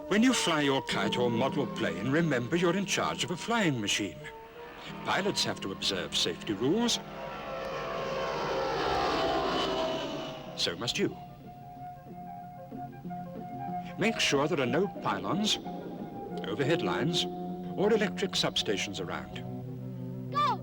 When you fly your kite or model plane, remember you're in charge of a flying machine. Pilots have to observe safety rules. So must you. Make sure there are no pylons, overhead lines, or electric substations around. Go!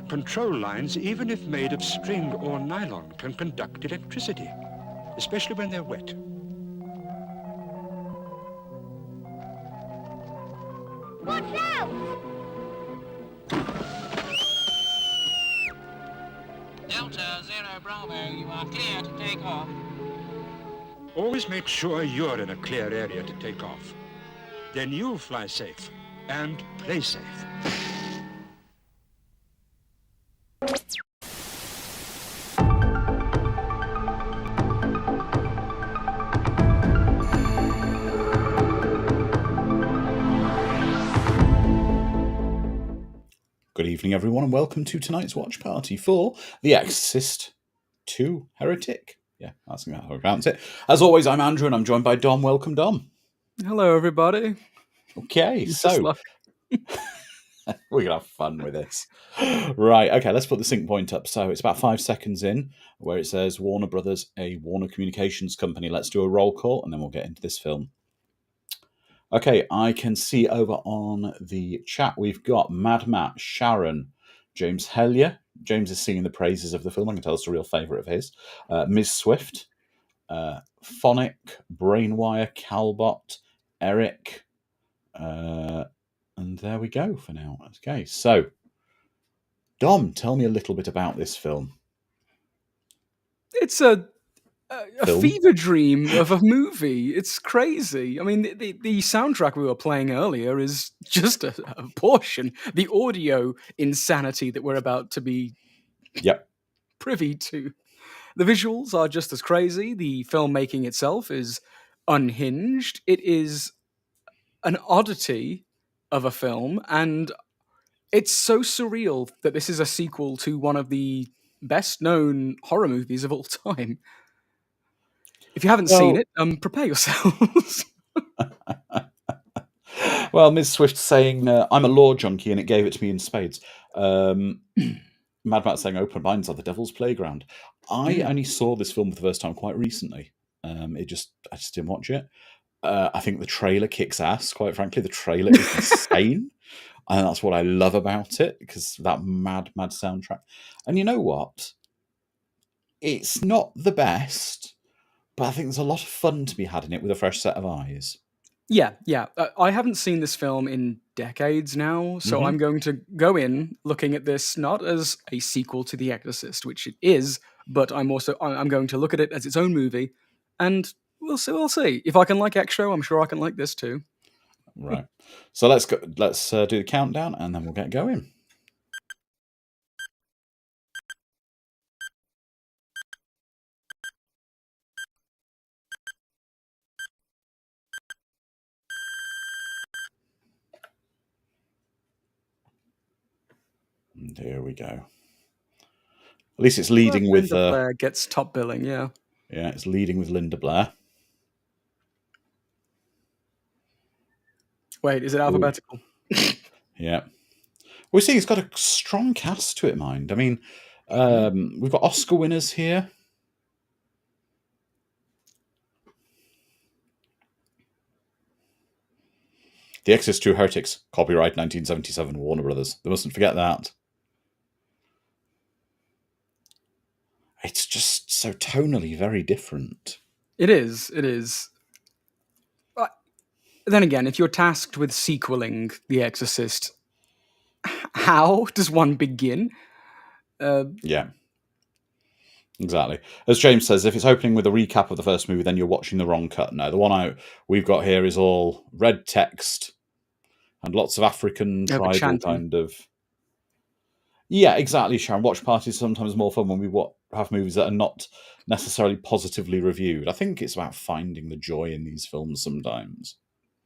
Control lines, even if made of string or nylon, can conduct electricity, especially when they're wet. Watch out! Delta Zero Bravo, you are clear to take off. Always make sure you're in a clear area to take off. Then you'll fly safe and play safe. Good evening, everyone, and welcome to tonight's watch party for The Exorcist 2 Heretic. Yeah, that's how I pronounce it. As always, I'm Andrew, and I'm joined by Dom. Welcome, Dom. Hello, everybody. Okay, so we're going to have fun with this. Right, okay, let's put the sync point up. So it's about 5 seconds in where it says Warner Brothers, a Warner Communications company. Let's do a roll call, and then we'll get into this film. Okay, I can see over on the chat we've got Mad Matt, Sharon, James Hellier. James is singing the praises of the film. I can tell it's a real favourite of his. Ms. Swift, Phonic, Brainwire, Calbot, Eric, and there we go for now. Okay, so Dom, tell me a little bit about this film. It's a fever dream of a movie. It's crazy. I mean, the soundtrack we were playing earlier is just a portion. The audio insanity that we're about to be privy to. The visuals are just as crazy. The filmmaking itself is unhinged. It is an oddity of a film, and it's so surreal that this is a sequel to one of the best-known horror movies of all time. If you haven't seen it, prepare yourselves. Well, Ms. Swift saying, I'm a law junkie and it gave it to me in spades. Mad Matt saying, open minds are the devil's playground. I only saw this film for the first time quite recently. I just didn't watch it. I think the trailer kicks ass, quite frankly. The trailer is insane. And that's what I love about it, because that mad soundtrack. And you know what? It's not the best, but I think there's a lot of fun to be had in it with a fresh set of eyes. Yeah. I haven't seen this film in decades now, so I'm going to go in looking at this not as a sequel to The Exorcist, which it is, but I'm going to look at it as its own movie, and we'll see. If I can like Extra, I'm sure I can like this too. Right. So let's do the countdown, and then we'll get going. And here we go. At least it's leading with Linda Blair gets top billing, yeah. Yeah, it's leading with Linda Blair. Wait, is it alphabetical? Yeah. We see it's got a strong cast to it, mind. I mean, we've got Oscar winners here. The Exorcist 2 Heretics, copyright 1977, Warner Brothers. They mustn't forget that. It's just so tonally very different. It is. But then again, if you're tasked with sequeling The Exorcist, how does one begin? Yeah. Exactly. As James says, if it's opening with a recap of the first movie, then you're watching the wrong cut. No, the one we've got here is all red text and lots of African tribal kind of... Yeah, exactly, Sharon. Watch parties are sometimes more fun when we have movies that are not necessarily positively reviewed. I think it's about finding the joy in these films sometimes.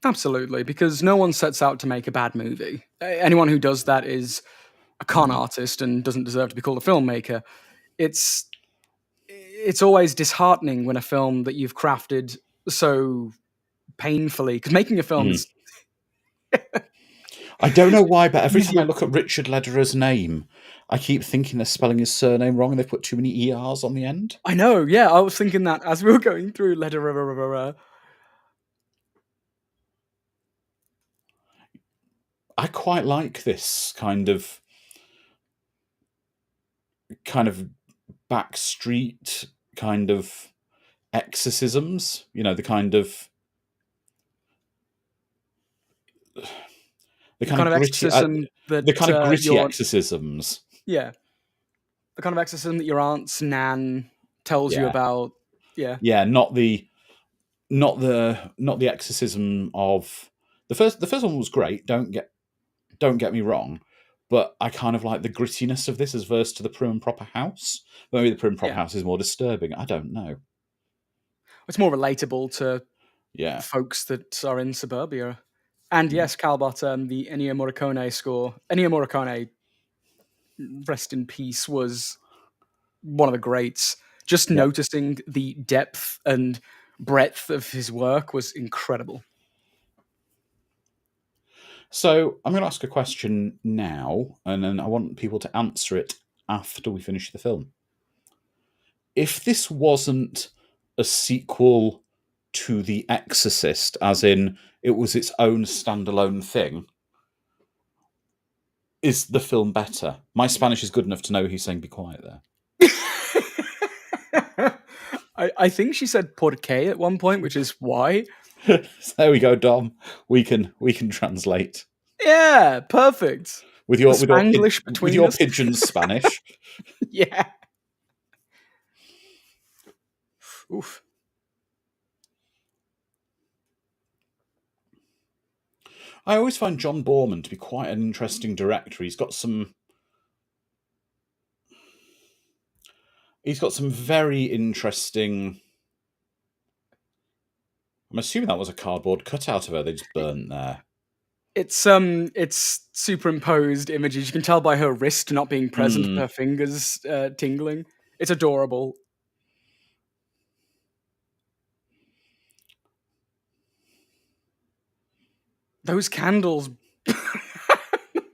Absolutely, because no one sets out to make a bad movie. Anyone who does that is a con artist and doesn't deserve to be called a filmmaker. It's always disheartening when a film that you've crafted so painfully, because making a film is I don't know why, but every time I easier. look at Richard Lederer's name, I keep thinking they're spelling his surname wrong and they've put too many ERs on the end. I know, yeah, I was thinking that as we were going through Lederer. I quite like this kind of backstreet kind of exorcisms. You know, the kind of Kind of gritty, exorcism that the kind of gritty your exorcisms. yeah, the kind of exorcism that your aunt's nan tells you Yeah. about. Yeah, Yeah, not the exorcism of the first one was great. Don't get me wrong, but I kind of like the grittiness of this as versus to the Prim and Proper House. Maybe the Prim and Proper Yeah. House is more disturbing. I don't know. it's more relatable to Yeah. folks that are in suburbia. And yes, Calbot, the Ennio Morricone score. Ennio Morricone, rest in peace, was one of the greats. Just noticing the depth and breadth of his work was incredible. So I'm going to ask a question now, and then I want people to answer it after we finish the film. If this wasn't a sequel to The Exorcist, as in it was its own standalone thing, is the film better? My Spanish is good enough to know he's saying be quiet there. I think she said "por qué" at one point, which is why. So there we go, Dom. We can translate Yeah, perfect. with your Spanglish between us. pigeon Spanish. Yeah. Oof. I always find John Boorman to be quite an interesting director. He's got some very interesting. I'm assuming that was a cardboard cutout of her they just burnt there. It's superimposed images. You can tell by her wrist not being present, her fingers tingling. It's adorable. Those candles,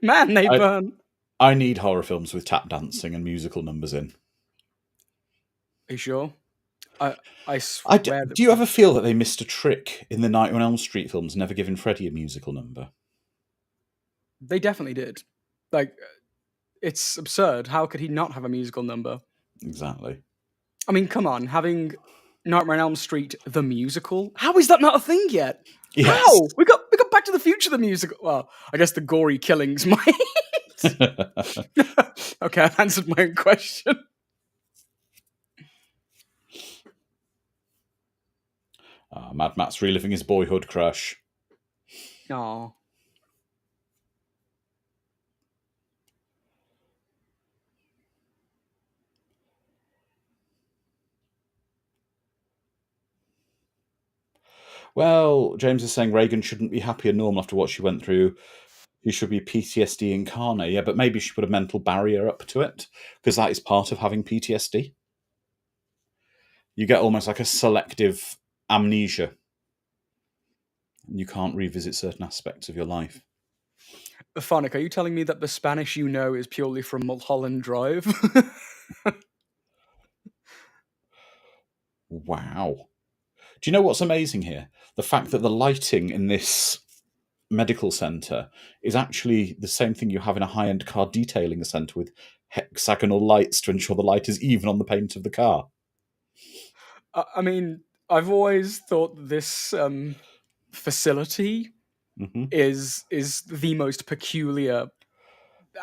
man, they burn. I need horror films with tap dancing and musical numbers in. Are you sure? I swear. Do you ever feel that they missed a trick in the Nightmare on Elm Street films, never giving Freddy a musical number? They definitely did. Like, it's absurd. How could he not have a musical number? Exactly. I mean, come on, having Nightmare on Elm Street the musical. How is that not a thing yet? Yes. How? We got Back to the Future the musical. Well, I guess the gory killings might. Okay, I've answered my own question. Mad Matt's reliving his boyhood crush. Aww. Well, James is saying Reagan shouldn't be happy and normal after what she went through. She should be PTSD incarnate. Yeah, but maybe she put a mental barrier up to it, because that is part of having PTSD. You get almost like a selective amnesia. You can't revisit certain aspects of your life. Phonic, are you telling me that the Spanish you know is purely from Mulholland Drive? Wow. Do you know what's amazing here? The fact that the lighting in this medical centre is actually the same thing you have in a high-end car detailing centre, with hexagonal lights to ensure the light is even on the paint of the car. I mean, I've always thought this facility is the most peculiar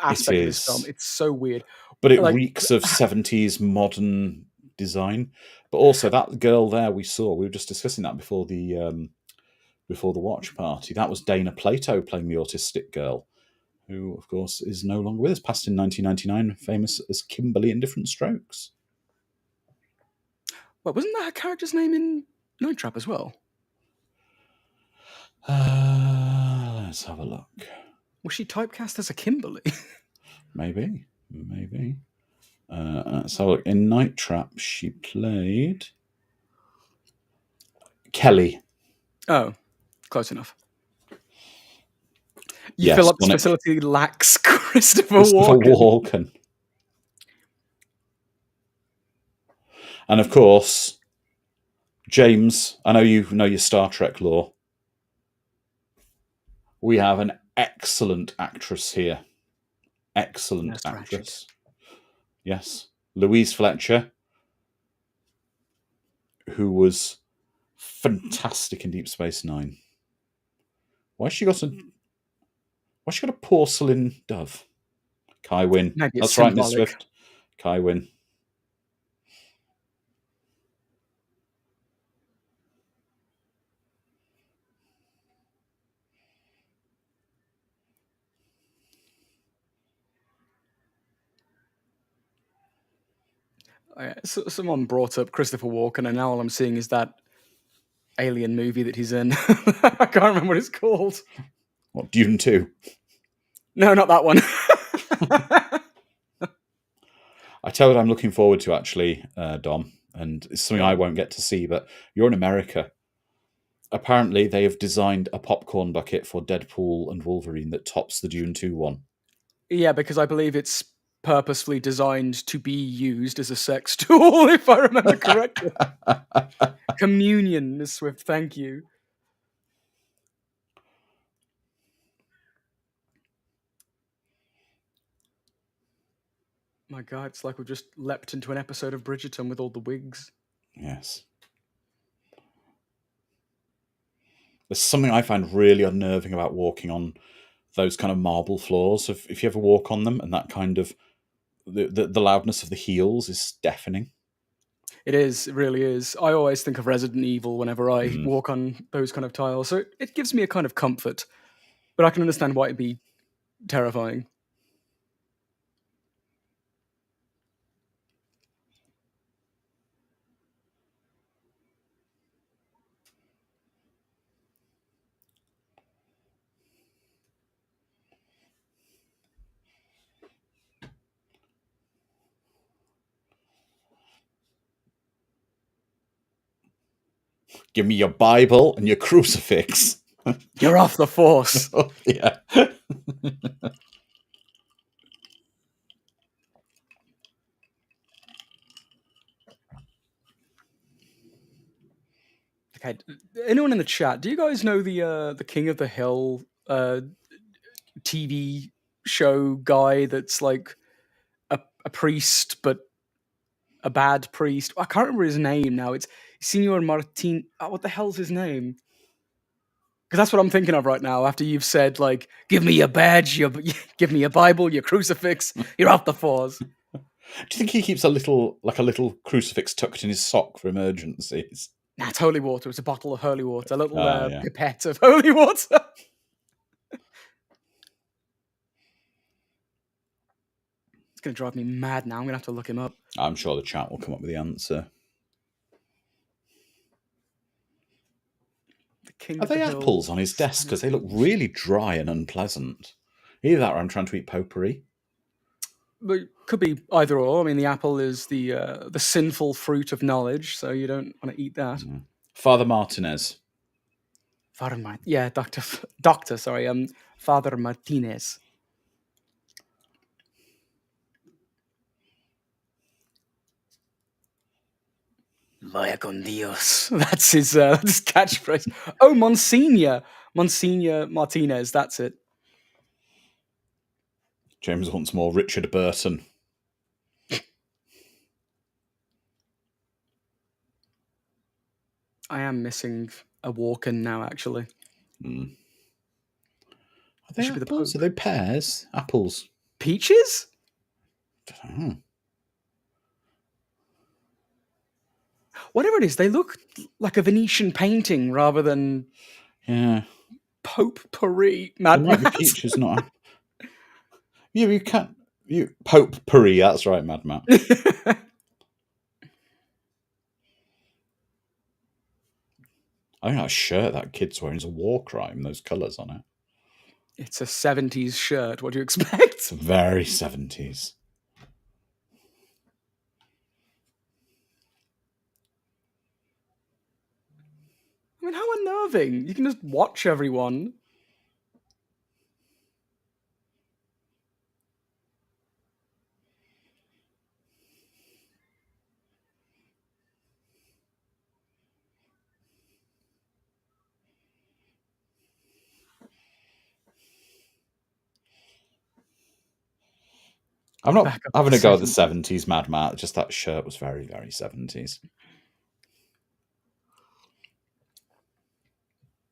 aspect of this film. It's so weird. But it reeks of 70s modern design. But also that girl there we were just discussing that before the watch party. That was Dana Plato playing the autistic girl. who, of course, is no longer with us, passed in 1999, famous as Kimberly in Different Strokes. Well, wasn't that her character's name in Night Trap as well? Let's have a look. Was she typecast as a Kimberly? Maybe. So in Night Trap, she played Kelly. Oh, close enough. Yes, Phillips Sonic. facility lacks Christopher Walken. And of course, James, I know you know your Star Trek lore. We have an excellent actress here. Excellent That's actress. Yes. Louise Fletcher, who was fantastic in Deep Space Nine. Why she got a porcelain dove? Kai Wynn. Maybe That's it's right, Miss symbolic. Swift. Kai Wynn. So, someone brought up Christopher Walken, and now all I'm seeing is that alien movie that he's in. I can't remember what it's called. What, Dune 2? No, not that one. I tell you what I'm looking forward to, actually, Dom, and it's something I won't get to see, but you're in America. Apparently, they have designed a popcorn bucket for Deadpool and Wolverine that tops the Dune 2 one. Yeah, because I believe it's purposefully designed to be used as a sex tool, if I remember correctly. Communion, Miss Swift, thank you. My God, it's like we've just leapt into an episode of Bridgerton with all the wigs. Yes. There's something I find really unnerving about walking on those kind of marble floors. If you ever walk on them, and that kind of the loudness of the heels is deafening. It is, it really is. I always think of Resident Evil whenever I walk on those kind of tiles, so it gives me a kind of comfort. But I can understand why it'd be terrifying. Give me your Bible and your crucifix. You're off the force. Oh, yeah. Okay, anyone in the chat, do you guys know the King of the Hill TV show guy that's like a priest, but a bad priest? I can't remember his name now. It's Senor Martin. What the hell's his name? Because that's what I'm thinking of right now. After you've said, like, give me your badge, give me your Bible, your crucifix, you're off the force. Do you think he keeps a little crucifix tucked in his sock for emergencies? Nah, it's holy water. It's a bottle of holy water, a little pipette of holy water. It's going to drive me mad now. I'm going to have to look him up. I'm sure the chat will come up with the answer. Are they apples on his desk? Because they look really dry and unpleasant. Either that or I'm trying to eat potpourri. But could be either or. I mean, the apple is the sinful fruit of knowledge, so you don't want to eat that. Father Martinez. Father Martinez. Vaya con Dios. That's his catchphrase. Oh, Monsignor Martinez. That's it. James wants more Richard Burton. I am missing a Walken now, actually. Are they apples? Are they pears? Apples? Peaches? I don't know. Whatever it is, they look like a Venetian painting rather than Yeah. potpourri. Mad Peaches, not. You can't. You Pope Puri. That's right, Mad Matt. I think that shirt that kid's wearing is a war crime. Those colours on it. It's a 70s shirt. What do you expect? It's very 70s. I mean, how unnerving. You can just watch everyone. I'm not Back up having a a go at the second. 70s, Mad Matt. Just that shirt was very, very 70s.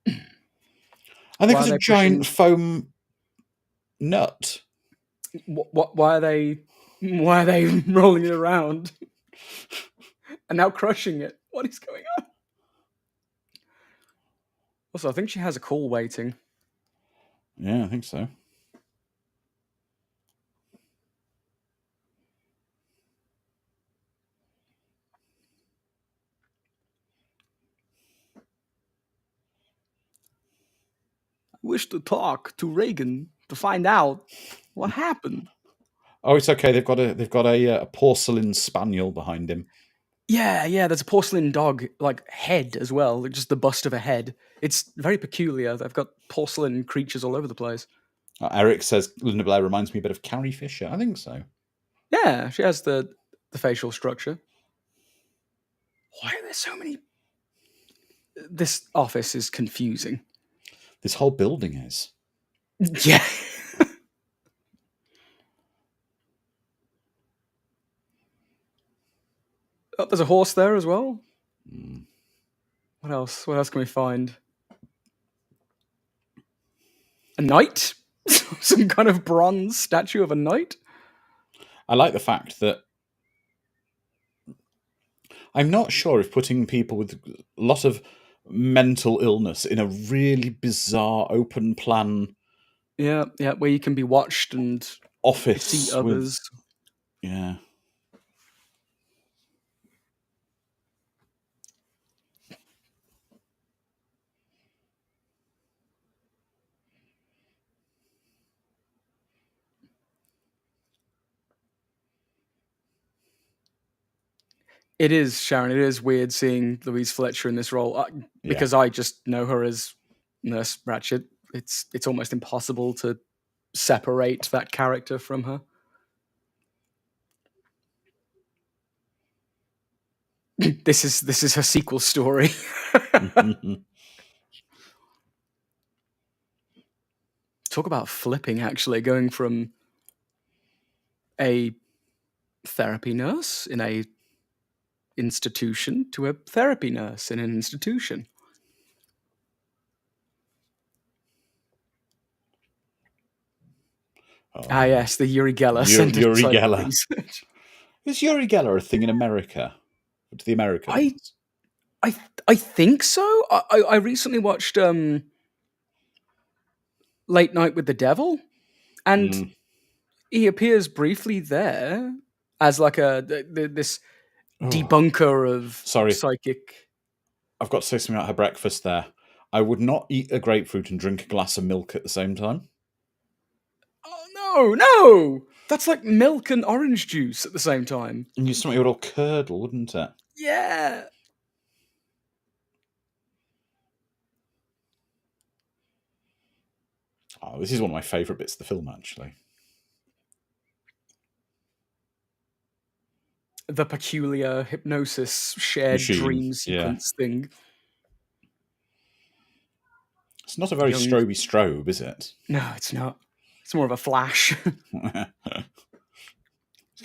I think Why it's are a they giant pushing- foam nut. Why are they rolling it around and now crushing it? What is going on? Also, I think she has a call waiting. Yeah, I think so. I wish to talk to Reagan to find out what happened. Oh, it's okay. They've got a porcelain spaniel behind him. Yeah, there's a porcelain dog, like, head as well, like, just the bust of a head. It's very peculiar. They've got porcelain creatures all over the place. Eric says Linda Blair reminds me a bit of Carrie Fisher. I think so. Yeah, she has the facial structure. Why are there so many? This office is confusing. This whole building is. Yeah. Oh, there's a horse there as well. What else? What else can we find? A knight? Some kind of bronze statue of a knight? I like the fact that I'm not sure if putting people with a lot of mental illness in a really bizarre open plan Yeah, where you can be watched and office see others. Yeah. It is, Sharon. It is weird seeing Louise Fletcher in this role because I just know her as Nurse Ratched. It's almost impossible to separate that character from her. This is her sequel story. Talk about flipping, actually, going from a therapy nurse in a institution to a therapy nurse in an institution. Ah, yes, the Uri Geller Center for Uri Psychic Geller. Research. Is Uri Geller a thing in America? To the Americans? I think so. I recently watched Late Night with the Devil, and he appears briefly there as like this debunker of psychic. I've got to say something about her breakfast there. I would not eat a grapefruit and drink a glass of milk at the same time. Oh, no! That's like milk and orange juice at the same time. And your stomach would all curdle, wouldn't it? Yeah. Oh, this is one of my favourite bits of the film, actually. The peculiar hypnosis shared dream sequence thing. It's not a very stroby strobe, is it? No, it's not. It's more of a flash. It's kind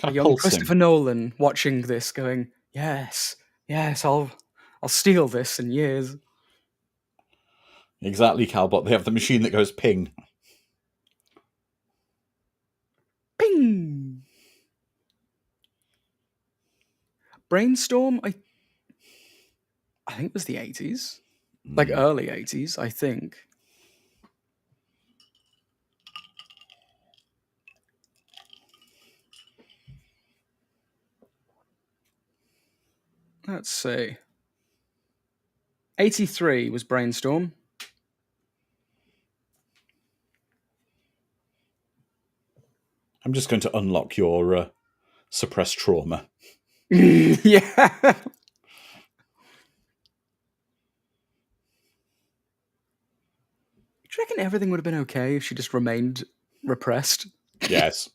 a of young pulsing. Christopher Nolan watching this, going, "Yes, I'll steal this in years." Exactly, Calbot. They have the machine that goes ping. Ping. Brainstorm. I think it was the 80s, like early 80s. I think. Let's see. 83 was Brainstorm. I'm just going to unlock your suppressed trauma. Yeah. Do you reckon everything would have been okay if she just remained repressed? Yes.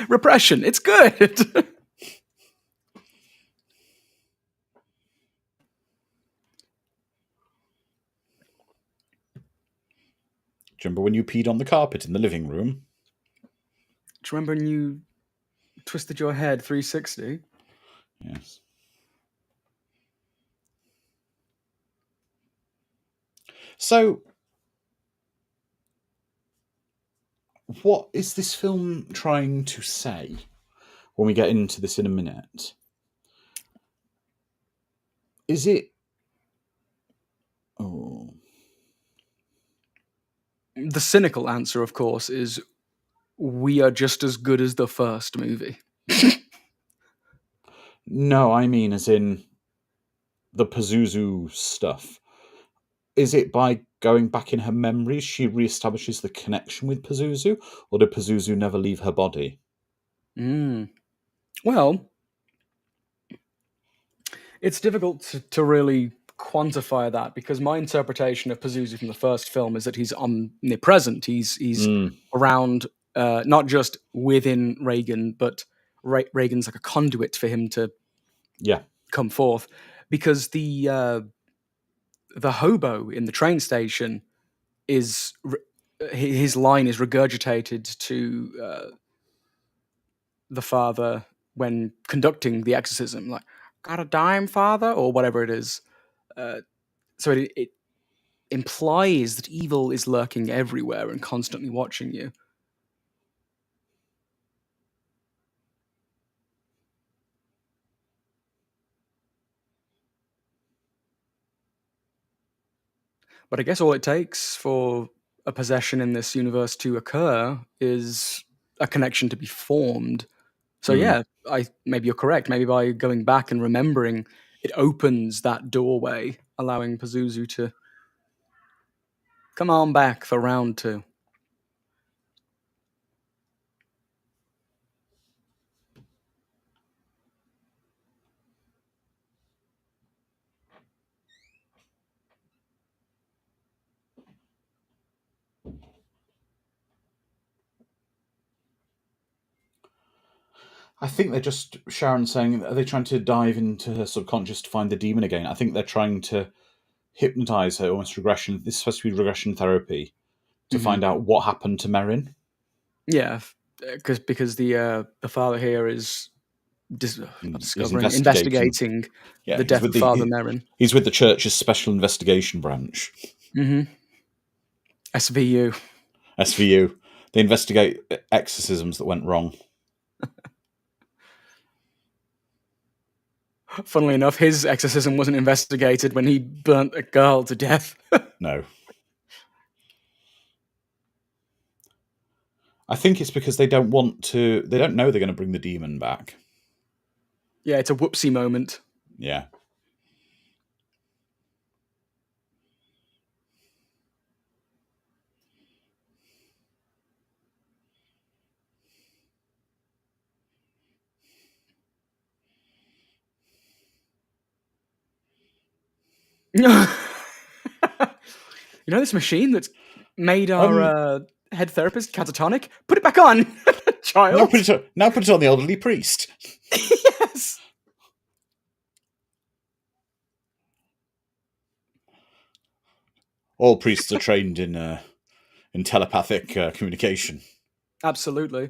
Repression, it's good. Do you remember when you peed on the carpet in the living room? Do you remember when you twisted your head 360? Yes. So, what is this film trying to say? When we get into this in a minute, is it? Oh, The cynical answer, of course, is we are just as good as the first movie. no, I mean as in the Pazuzu stuff. Is it by going back in her memories she reestablishes the connection with Pazuzu, or did Pazuzu never leave her body? Well, it's difficult to really quantify that, because my interpretation of Pazuzu from the first film is that he's omnipresent. He's around, not just within Reagan, but Reagan's like a conduit for him to come forth. Because the hobo in the train station is his line is regurgitated to the father when conducting the exorcism, like "Got a dime, father?" or whatever it is. So it implies that evil is lurking everywhere and constantly watching you. But I guess all it takes for a possession in this universe to occur is a connection to be formed. So yeah, maybe you're correct. Maybe by going back and remembering, it opens that doorway, allowing Pazuzu to come on back for round 2. I think they're just, Sharon saying, are they trying to dive into her subconscious to find the demon again? I think they're trying to hypnotize her, almost regression. This is supposed to be regression therapy to find out what happened to Merrin. Yeah, because the father here is investigating the death of Father Merrin. He's with the church's special investigation branch. SVU. SVU. They investigate exorcisms that went wrong. Funnily enough, his exorcism wasn't investigated when he burnt a girl to death. No. I think it's because they don't know they're going to bring the demon back. Yeah, it's a whoopsie moment. Yeah. You know this machine that's made our head therapist catatonic? Put it back on, child. Now put it on the elderly priest. Yes. All priests are trained in telepathic communication. Absolutely.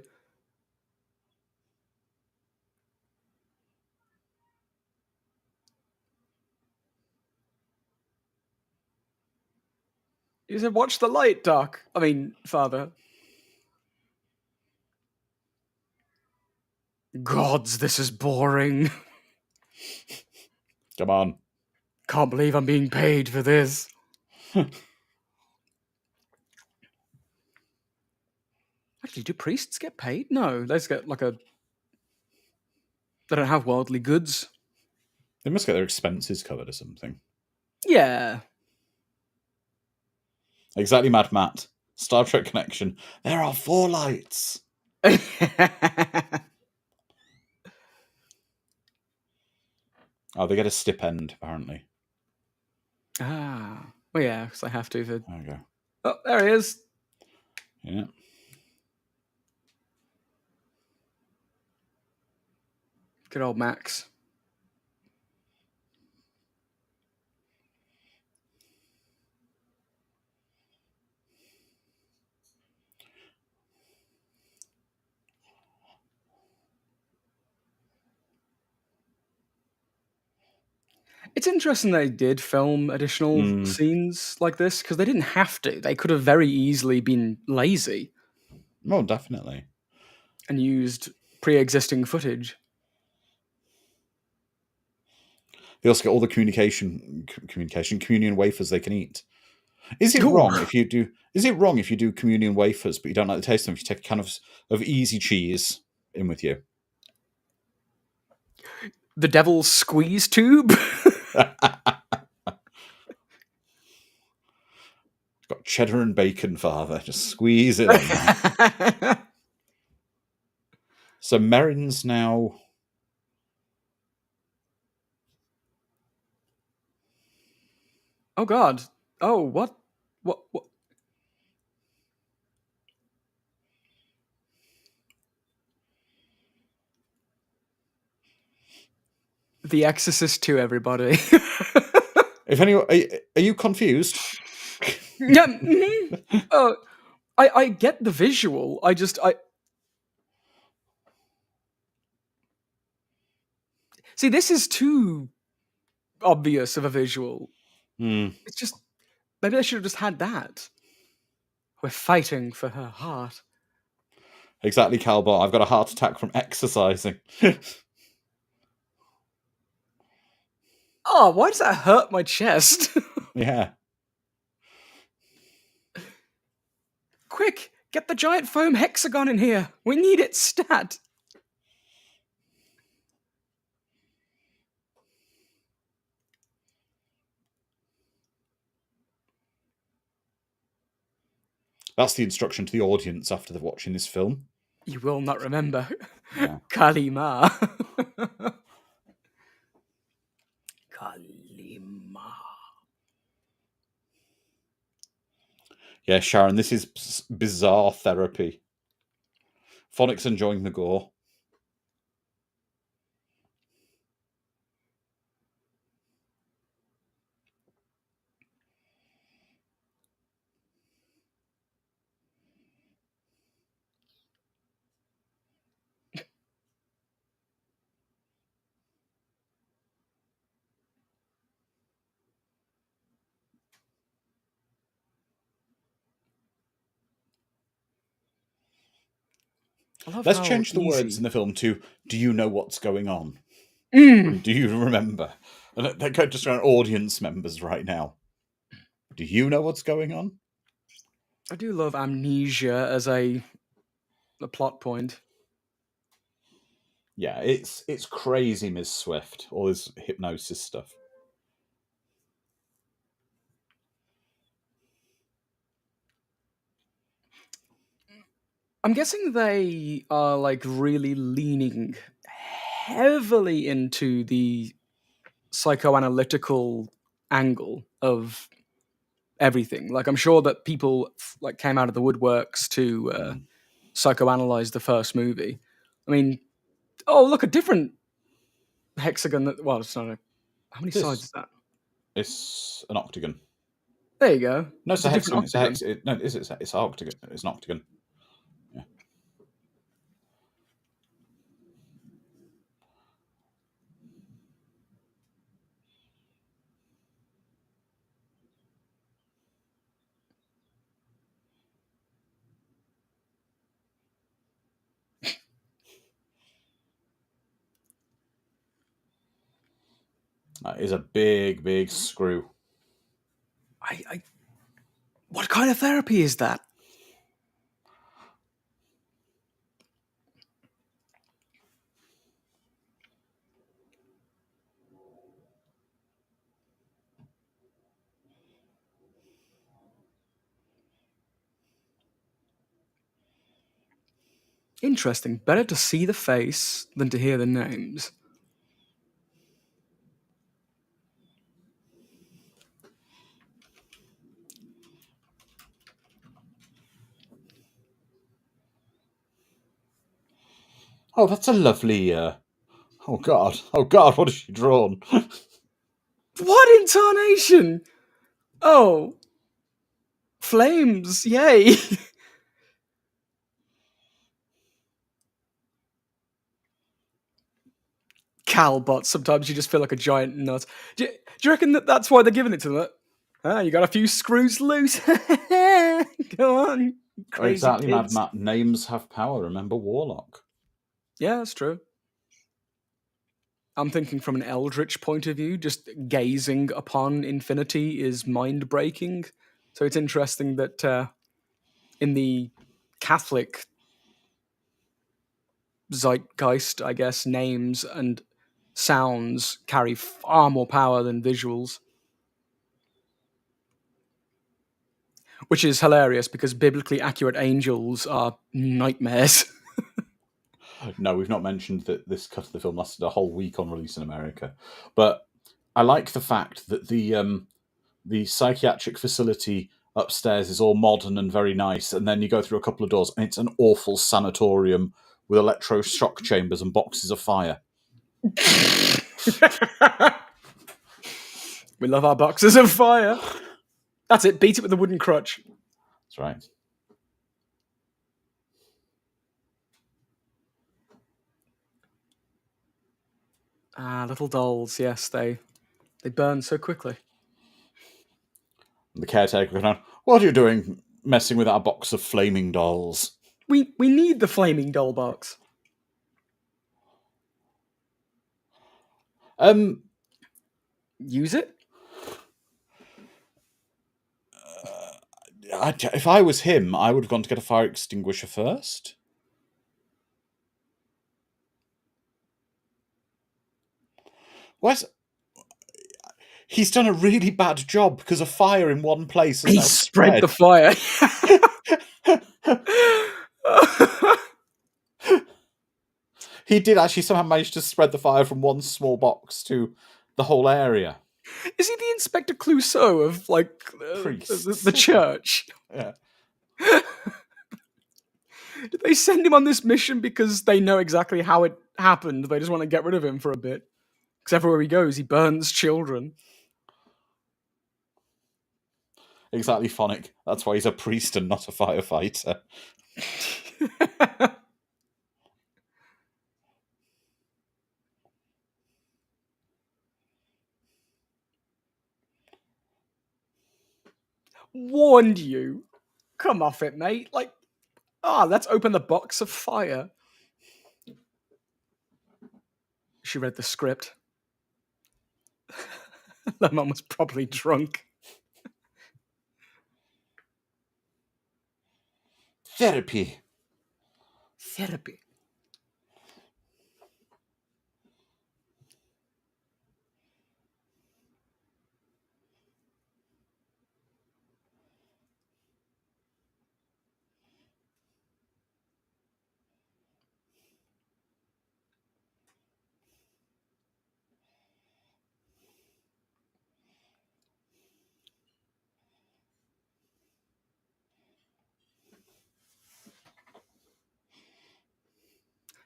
He said, "Watch the light, Doc. I mean, Father." Gods, this is boring. Come on. Can't believe I'm being paid for this. Actually, do priests get paid? No, they just get like they don't have worldly goods. They must get their expenses covered or something. Yeah. Exactly, Mad Matt. Star Trek Connection. There are 4 lights. Oh, they get a stipend, apparently. Ah. Well, yeah, because I have to. There we go. Oh, there he is. Yeah. Good old Max. It's interesting they did film additional scenes like this because they didn't have to. They could have very easily been lazy Oh, definitely. and used pre-existing footage. They also get all the communion wafers they can eat. Is it wrong if you do? Is it wrong if you do communion wafers but you don't like the taste of them? If you take a can of easy cheese in with you. The devil's squeeze tube. Got cheddar and bacon, Father. Just squeeze it in there. So Merrin's now. Oh God! Oh, what? What? The Exorcist 2, everybody. If anyone, are you confused? Yeah. Mm-hmm. I get the visual. I see. This is too obvious of a visual. It's just maybe I should have just had that. We're fighting for her heart. Exactly, Calbot. I've got a heart attack from exercising. Oh, why does that hurt my chest? Yeah. Quick, get the giant foam hexagon in here. We need it stat. That's the instruction to the audience after they're watching this film. You will not remember. Yeah. Kalima. Kalima. Yeah, Sharon, this is bizarre therapy. Phonic's enjoying the gore. Let's change the words in the film to "Do you know what's going on?" Do you remember? And they're going just around audience members right now. Do you know what's going on? I do love amnesia as a plot point. Yeah, it's crazy, Ms. Swift. All this hypnosis stuff. I'm guessing they are like really leaning heavily into the psychoanalytical angle of everything. Like I'm sure that people like came out of the woodworks to psychoanalyze the first movie. I mean, oh look, a different hexagon. Well, it's not a. How many sides is that? It's an octagon. There you go. No, it's a hexagon. It's a hexagon. No, it's an octagon. It's an octagon. Yeah. That is a big, big screw. What kind of therapy is that? Interesting. Better to see the face than to hear the names. Oh, that's a lovely. Oh God! What has she drawn? What intonation? Oh, flames! Yay! Calbot. Sometimes you just feel like a giant nut. Do you reckon that's why they're giving it to them? You got a few screws loose. Go on, crazy Exactly, Mad kids. Matt. Names have power. Remember Warlock. Yeah, that's true. I'm thinking from an eldritch point of view, just gazing upon infinity is mind-breaking. So it's interesting that in the Catholic zeitgeist, I guess, names and sounds carry far more power than visuals. Which is hilarious because biblically accurate angels are nightmares. No, we've not mentioned that this cut of the film lasted a whole week on release in America. But I like the fact that the psychiatric facility upstairs is all modern and very nice, and then you go through a couple of doors and it's an awful sanatorium with electroshock chambers and boxes of fire. We love our boxes of fire. That's it. Beat it with a wooden crutch. That's right. Little dolls. Yes, they burn so quickly. The caretaker goes on, "What are you doing messing with our box of flaming dolls?" We need the flaming doll box. Use it? If I was him, I would have gone to get a fire extinguisher first. What? He's done a really bad job because a fire in one place has He now spread spread. the fire. He did actually somehow manage to spread the fire from one small box to the whole area. Is he the Inspector Clouseau of, like, the church? Yeah. Did they send him on this mission because they know exactly how it happened? They just want to get rid of him for a bit. Because everywhere he goes, he burns children. Exactly, Phonic. That's why he's a priest and not a firefighter. Warned you. Come off it, mate. Like, let's open the box of fire. She read the script. The mum was probably drunk. Therapy.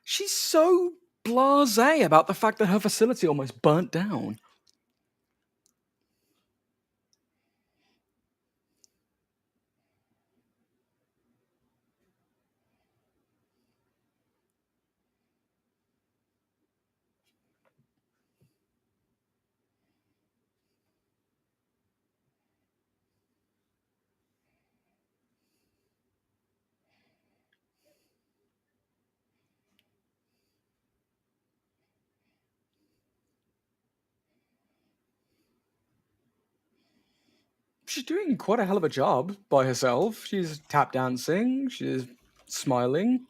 She's so blasé about the fact that her facility almost burnt down. She's doing quite a hell of a job by herself. She's tap dancing. She's smiling.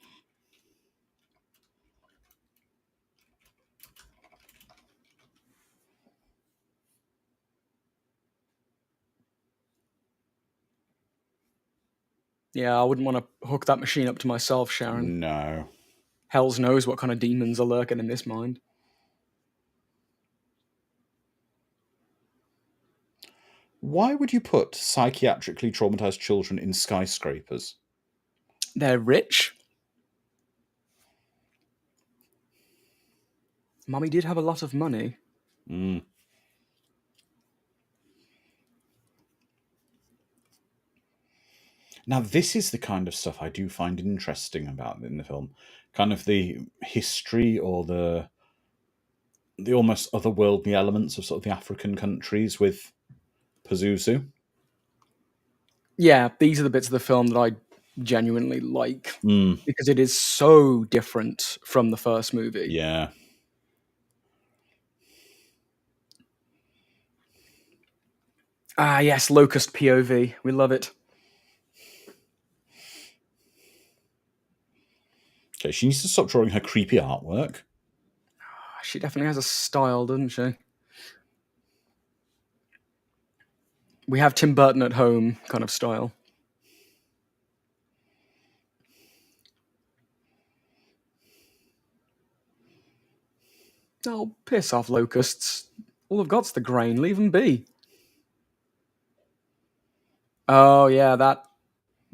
Yeah, I wouldn't want to hook that machine up to myself, Sharon. No. Hells knows what kind of demons are lurking in this mind. Why would you put psychiatrically traumatized children in skyscrapers? They're rich. Mummy did have a lot of money. Mm. Now, this is the kind of stuff I do find interesting about in the film. Kind of the history or the almost otherworldly elements of sort of the African countries with Pazuzu. Yeah, these are the bits of the film that I genuinely like Mm. because it is so different from the first movie. Yeah. Ah, yes, Locust POV. We love it. Okay, she needs to stop drawing her creepy artwork. She definitely has a style, doesn't she? We have Tim Burton at home kind of style. Oh, piss off, locusts. All I've got's the grain. Leave them be. Oh, yeah, that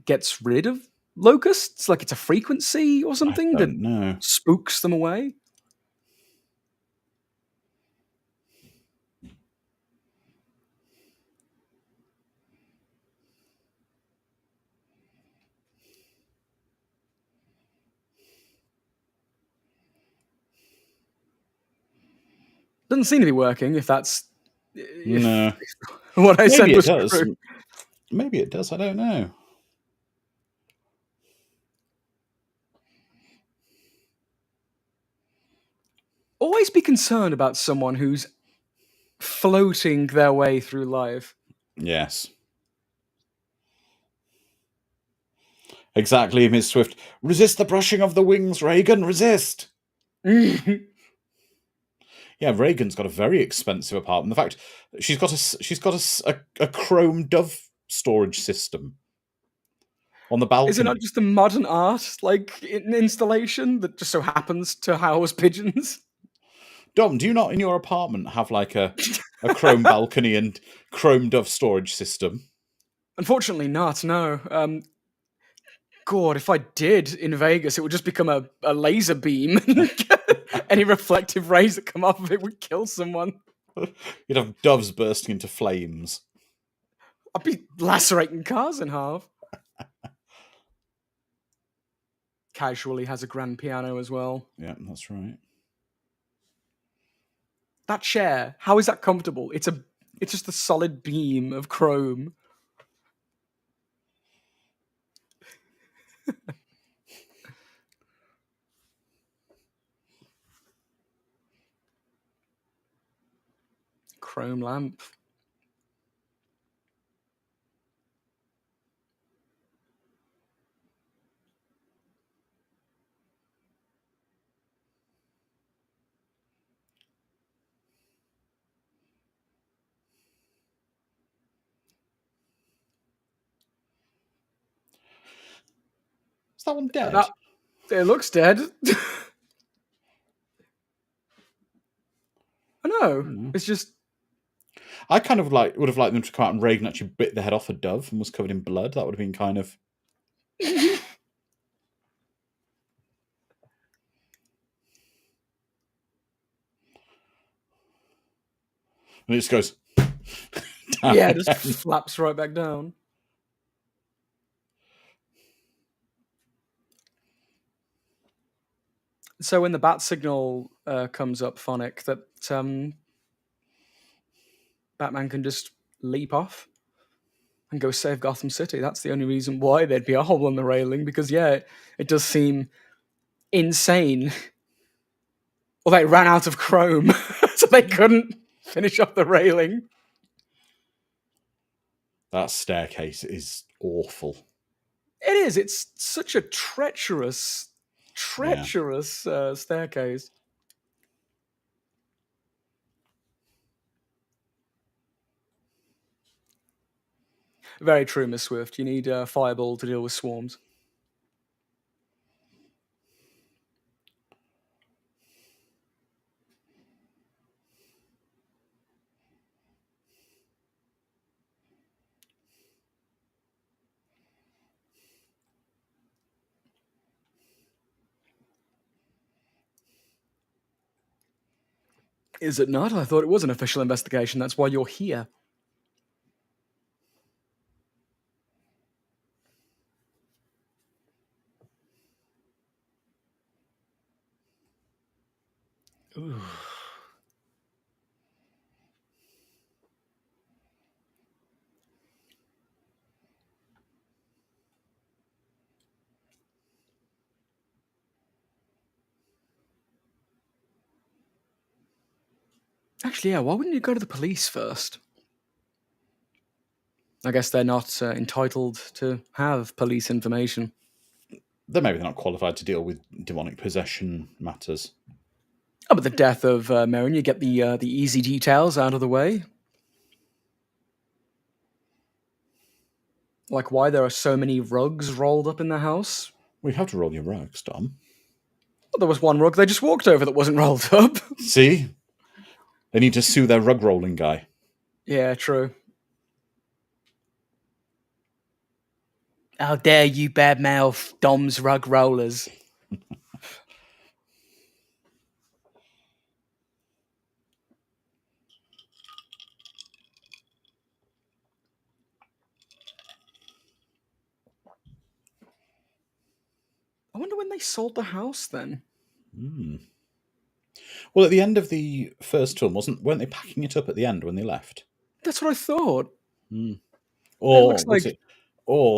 gets rid of locusts? Like it's a frequency or something I that don't know. spooks them away? Doesn't seem to be working if that's... No. What I said Maybe it was does. true. Maybe it does. I don't know. Always be concerned about someone who's floating their way through life. Yes. Exactly, Ms. Swift. Resist the brushing of the wings, Reagan. Resist. Yeah, Reagan's got a very expensive apartment. In fact, she's got a chrome dove storage system on the balcony. Is it not just a modern art installation that just so happens to house pigeons? Dom, do you not in your apartment have like a chrome balcony and chrome dove storage system? Unfortunately not, no. God, if I did in Vegas, it would just become a laser beam. Any reflective rays that come off of it would kill someone. You'd have doves bursting into flames. I'd be lacerating cars in half. Casually has a grand piano as well. Yeah, that's right. That chair, how is that comfortable? It's just a solid beam of chrome. Chrome lamp. Is that one dead? It looks dead. I know. It's just... I kind of would have liked them to come out and Reagan actually bit the head off a dove and was covered in blood. That would have been kind of... And it just goes... yeah, it just flaps right back down. So when the bat signal comes up, Phonic, that Batman can just leap off and go save Gotham City. That's the only reason why there'd be a hole in the railing, because, yeah, it does seem insane. Well, they ran out of chrome, so they couldn't finish off the railing. That staircase is awful. It is. It's such a treacherous staircase. Very true, Miss Swift. You need Fireball to deal with swarms. Is it not? I thought it was an official investigation. That's why you're here. Ooh. Actually, yeah, why wouldn't you go to the police first? I guess they're not entitled to have police information. Then maybe they're not qualified to deal with demonic possession matters. Oh, but the death of Marion, you get the easy details out of the way. Like why there are so many rugs rolled up in the house. Well, you have to roll your rugs, Dom. Well, there was one rug they just walked over that wasn't rolled up. See? They need to sue their rug rolling guy. Yeah, true. How dare you badmouth Dom's rug rollers? I wonder when they sold the house then. Well, at the end of the first film, weren't they packing it up at the end when they left? That's what I thought. Or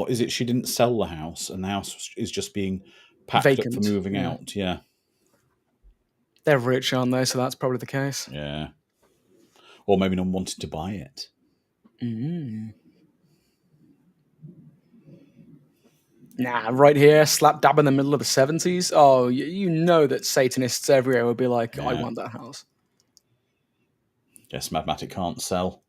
is it she didn't sell the house and the house is just being packed vacant up for moving out? Yeah. They're rich, aren't they? So that's probably the case. Yeah. Or maybe no one wanted to buy it. Nah, right here, slap dab in the middle of the 70s. Oh, you know that Satanists everywhere would be like, I want that house. Guess Mathematic can't sell.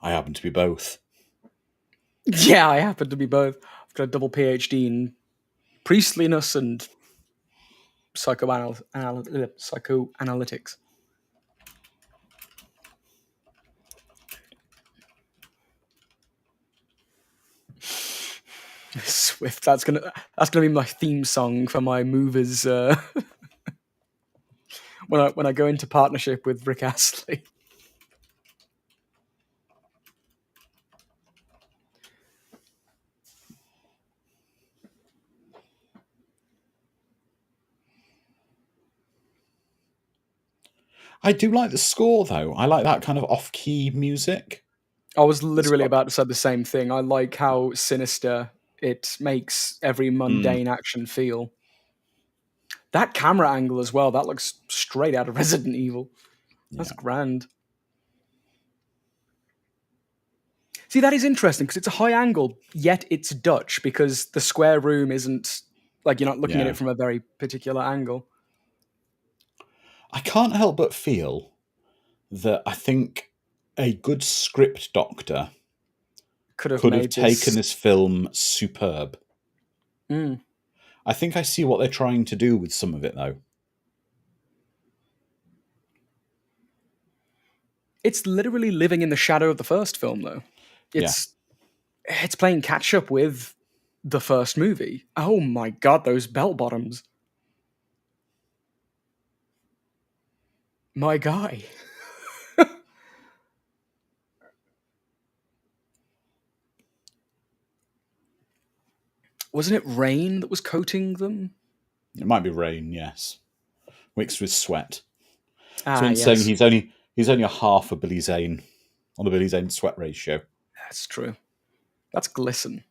I happen to be both. Yeah, I happen to be both. I've got a double PhD in priestliness and psychoanalytics. Swift. That's gonna be my theme song for my movers when I go into partnership with Rick Astley. I do like the score, though. I like that kind of off-key music. I was literally about to say the same thing. I like how sinister it makes every mundane action feel. That camera angle as well, that looks straight out of Resident Evil. That's grand. See, that is interesting because it's a high angle, yet it's Dutch because the square room isn't, like, you're not looking at it from a very particular angle. I can't help but feel that I think a good script doctor could have taken this film superb. I think I see what they're trying to do with some of it, though. It's literally living in the shadow of the first film, though. It's playing catch up with the first movie. Oh my god, those bell bottoms. My guy. Wasn't it rain that was coating them? It might be rain, yes. Mixed with sweat. Yes. Saying he's only a half of Billy Zane on the Billy Zane sweat ratio. That's true. That's glisten.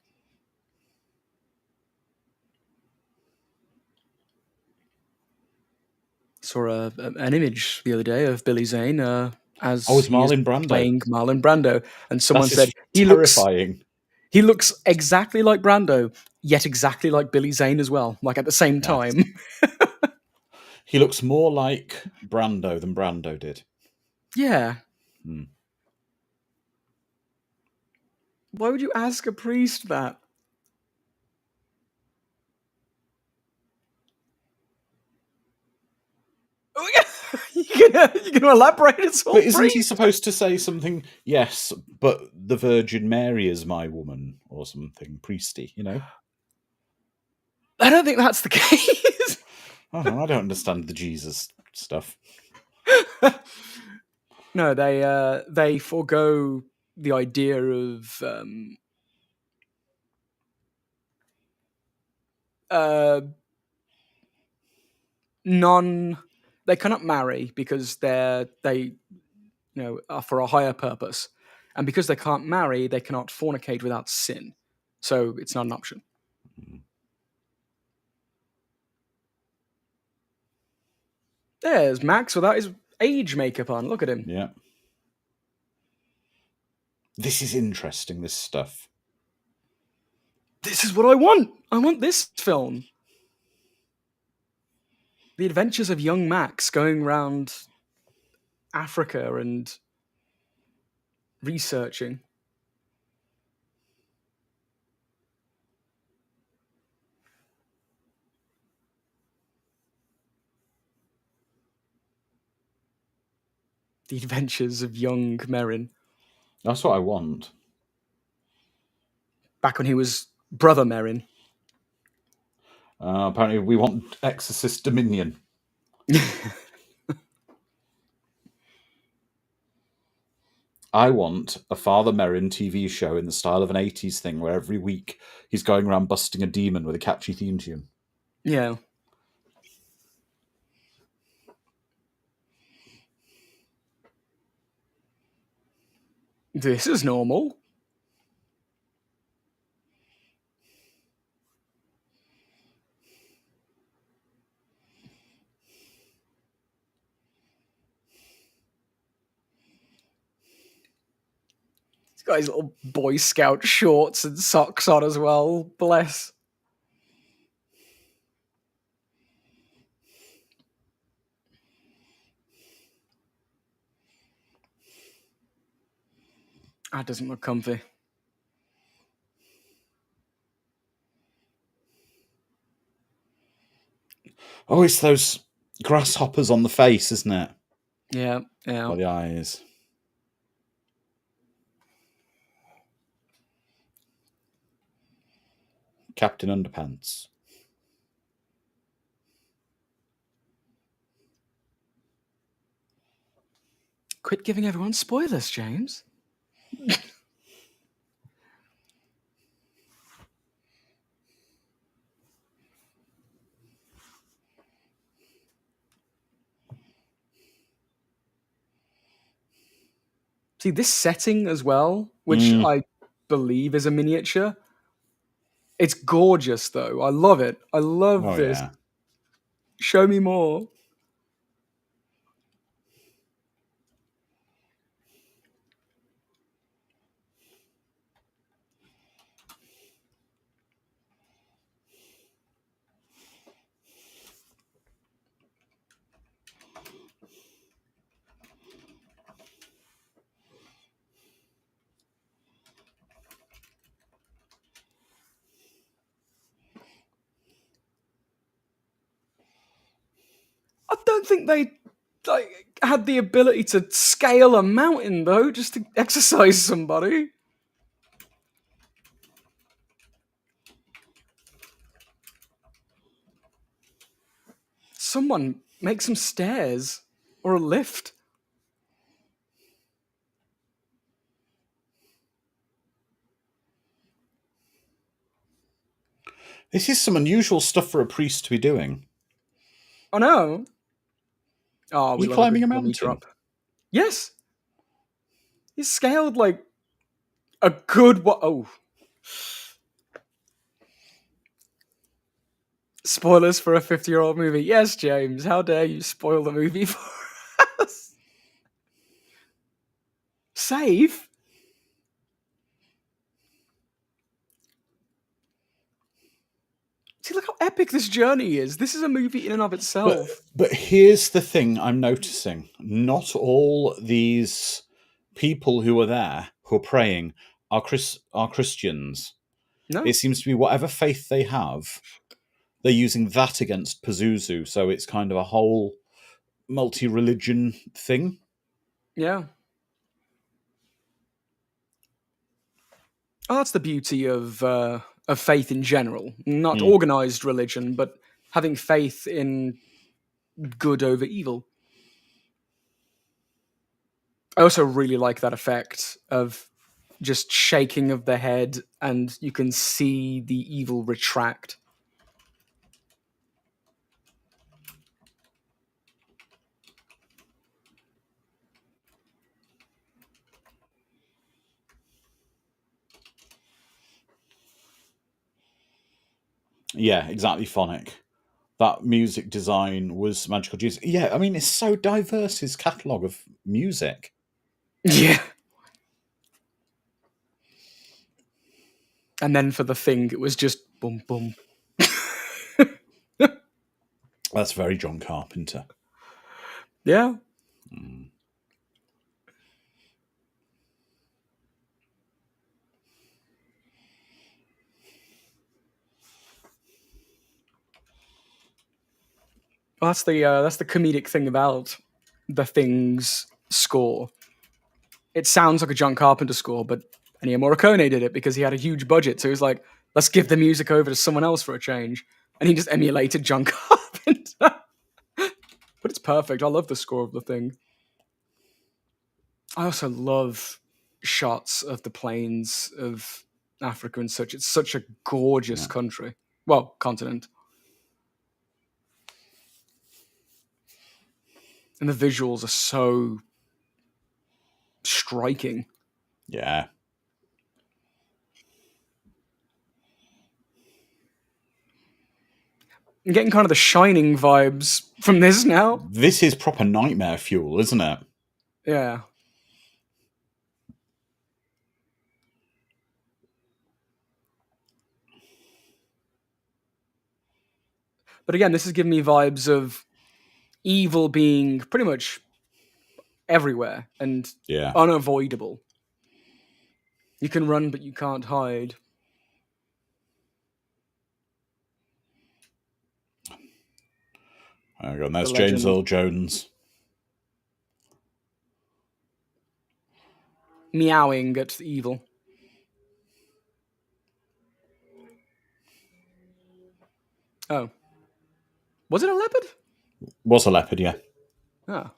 Saw an image the other day of Billy Zane as Marlon Brando playing Marlon Brando, and someone said terrifying. He looks exactly like Brando, yet exactly like Billy Zane as well, like at the same time. He looks more like Brando than Brando did. Yeah. Why would you ask a priest that? You gonna elaborate at all? But isn't he supposed to say something? Yes, but the Virgin Mary is my woman, or something priesty, you know? I don't think that's the case. I don't understand the Jesus stuff. No, they forego the idea of they cannot marry because they are for a higher purpose, and because they can't marry, they cannot fornicate without sin, so it's not an option. There's Max without his age makeup on. Look at him. Yeah. This is interesting, this stuff. This is what I want. I want this film. The adventures of young Max going around Africa and researching. The adventures of young Merrin. That's what I want. Back when he was Brother Merrin. Apparently we want Exorcist Dominion. I want a Father Merrin TV show in the style of an 80s thing where every week he's going around busting a demon with a catchy theme tune. Yeah. This is normal. He's got his little Boy Scout shorts and socks on as well. Bless. That doesn't look comfy. Oh, it's those grasshoppers on the face, isn't it? Yeah, yeah. Or the eyes. Captain Underpants. Quit giving everyone spoilers, James. See, this setting as well, which I believe is a miniature. It's gorgeous, though. I love it. I love this. Yeah. Show me more. I don't think they had the ability to scale a mountain, though, just to exercise somebody. Someone make some stairs or a lift. This is some unusual stuff for a priest to be doing. Oh no! Oh, He's climbing a mountain. Yes, he's scaled like a good. Oh, spoilers for a 50-year-old movie. Yes, James. How dare you spoil the movie for us? Save. See, look how epic this journey is. This is a movie in and of itself. But here's the thing I'm noticing. Not all these people who are there, who are praying, are Christians. No. It seems to be whatever faith they have, they're using that against Pazuzu. So it's kind of a whole multi-religion thing. Yeah. Oh, that's the beauty of faith in general. Not organized religion, but having faith in good over evil. I also really like that effect of just shaking of the head, and you can see the evil retract. Yeah, exactly. Phonic. That music design was magical genius. Yeah, I mean, it's so diverse, his catalogue of music. Yeah. And then for The Thing, it was just boom, boom. That's very John Carpenter. Yeah. Well, that's the comedic thing about The Thing's score. It sounds like a John Carpenter score, but Ennio Morricone did it because he had a huge budget. So he was like, let's give the music over to someone else for a change. And he just emulated John Carpenter. But it's perfect. I love the score of The Thing. I also love shots of the plains of Africa and such. It's such a gorgeous country. Well, continent. And the visuals are so striking. Yeah. I'm getting kind of the Shining vibes from this now. This is proper nightmare fuel, isn't it? Yeah. But again, this is giving me vibes of evil being pretty much everywhere and unavoidable. You can run, but you can't hide. Hang on, that's James Earl Jones. Meowing at evil. Oh. Was it a leopard? Was a leopard, yeah. Oh.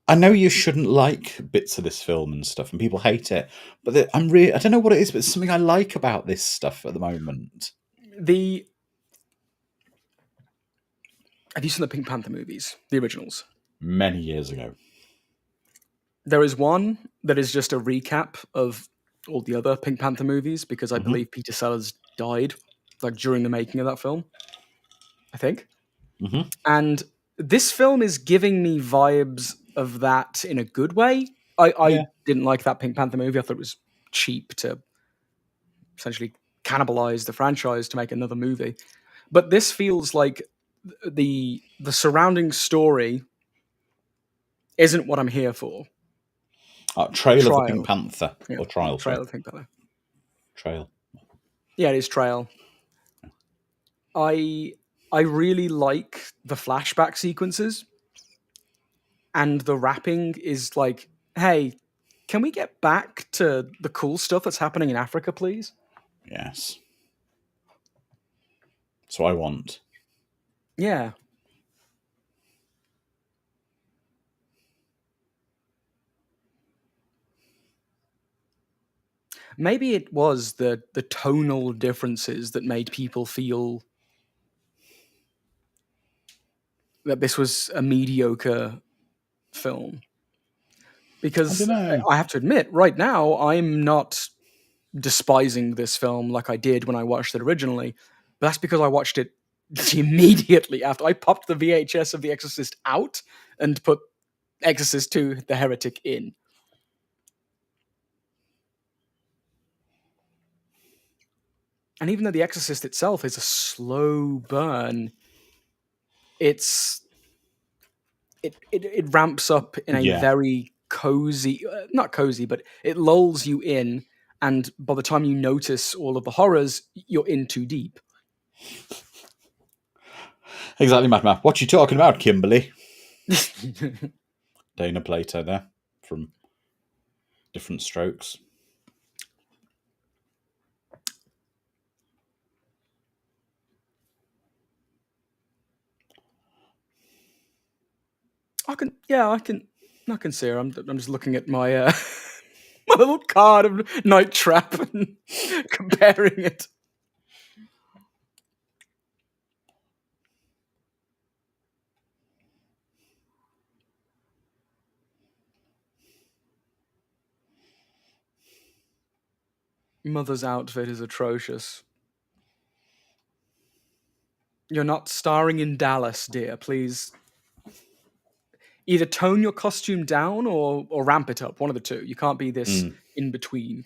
I know you shouldn't like bits of this film and stuff, and people hate it, but I don't know what it is, but it's something I like about this stuff at the moment. Have you seen the Pink Panther movies, the originals? Many years ago. There is one that is just a recap of all the other Pink Panther movies, because I believe Peter Sellers died during the making of that film, I think. Mm-hmm. And this film is giving me vibes of that in a good way. I didn't like that Pink Panther movie. I thought it was cheap to essentially cannibalize the franchise to make another movie. But this feels like the surrounding story isn't what I'm here for. Trail of the Pink Panther. Or Trial. Trail of the Pink Panther. Trail. Yeah, it is Trail. I really like the flashback sequences. And the rapping is like, hey, can we get back to the cool stuff that's happening in Africa, please? Yes. That's what I want. Yeah. Maybe it was the tonal differences that made people feel that this was a mediocre film. Because I have to admit, right now, I'm not despising this film like I did when I watched it originally. But that's because I watched it immediately after. I popped the VHS of The Exorcist out and put Exorcist 2, The Heretic in. And even though The Exorcist itself is a slow burn, it's it ramps up in a very cozy, not cozy, but it lulls you in, and by the time you notice all of the horrors, you're in too deep. Exactly, Madman. What you talking about, Kimberly? Dana Plato there from Different Strokes. I can see her. I'm just looking at my my little card of Night Trap and comparing it. Mother's outfit is atrocious. You're not starring in Dallas, dear. Please either tone your costume down or ramp it up. One of the two. You can't be this in between.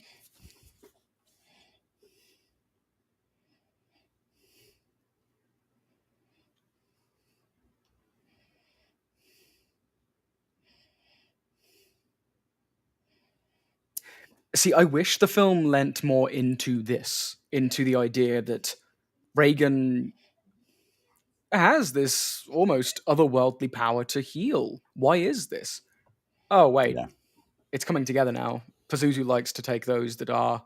See, I wish the film lent more into this, into the idea that Reagan has this almost otherworldly power to heal. Why is this? Oh, wait. Yeah. It's coming together now. Pazuzu likes to take those that are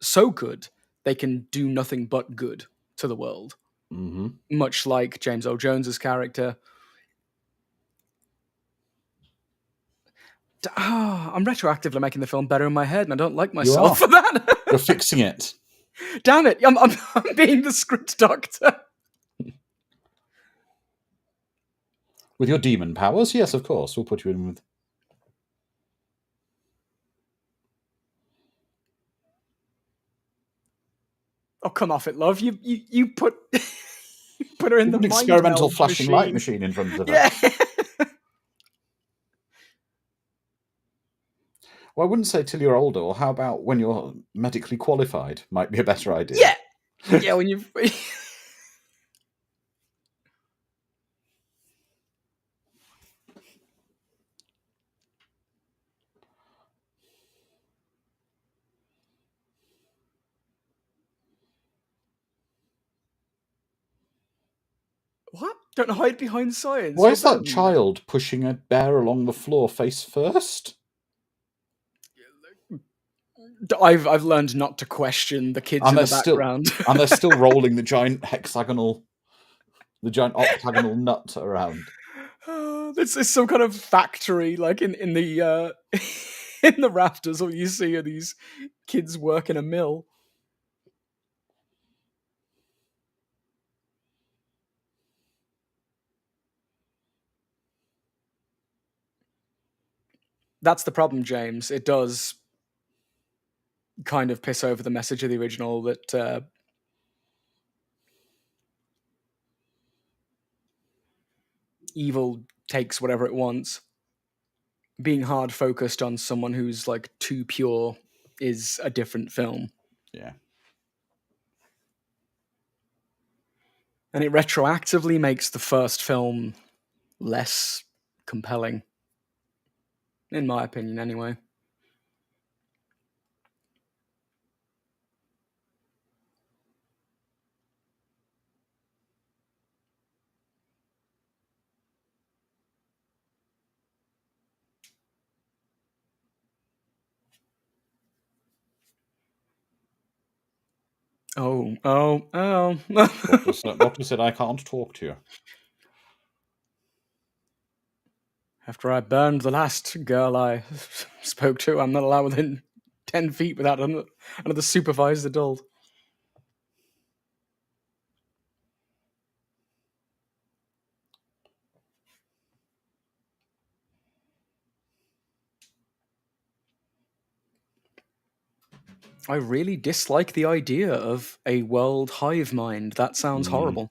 so good they can do nothing but good to the world. Mm-hmm. Much like James Earl Jones's character. I'm retroactively making the film better in my head, and I don't like myself for that. You're fixing it. Damn it! I'm being the script doctor. With your demon powers, yes, of course. We'll put you in with. Oh, come off it, love. You put you put her in the an experimental flashing light machine in front of her. Yeah. Well, I wouldn't say till you're older, or how about when you're medically qualified? Might be a better idea. Yeah. Yeah, when you. What? Don't hide behind science. Why is that child pushing a bear along the floor face first? I've learned not to question the kids in the background. And they're still rolling the giant octagonal nut around. It's some kind of factory, like in the in the rafters. All you see are these kids working a mill. That's the problem, James. It does kind of piss over the message of the original that evil takes whatever it wants. Being hard focused on someone who's like too pure is a different film. Yeah. And it retroactively makes the first film less compelling. In my opinion, anyway. Oh. Doctor said I can't talk to you. After I burned the last girl I spoke to, I'm not allowed within 10 feet without another supervised adult. I really dislike the idea of a world hive mind. That sounds horrible.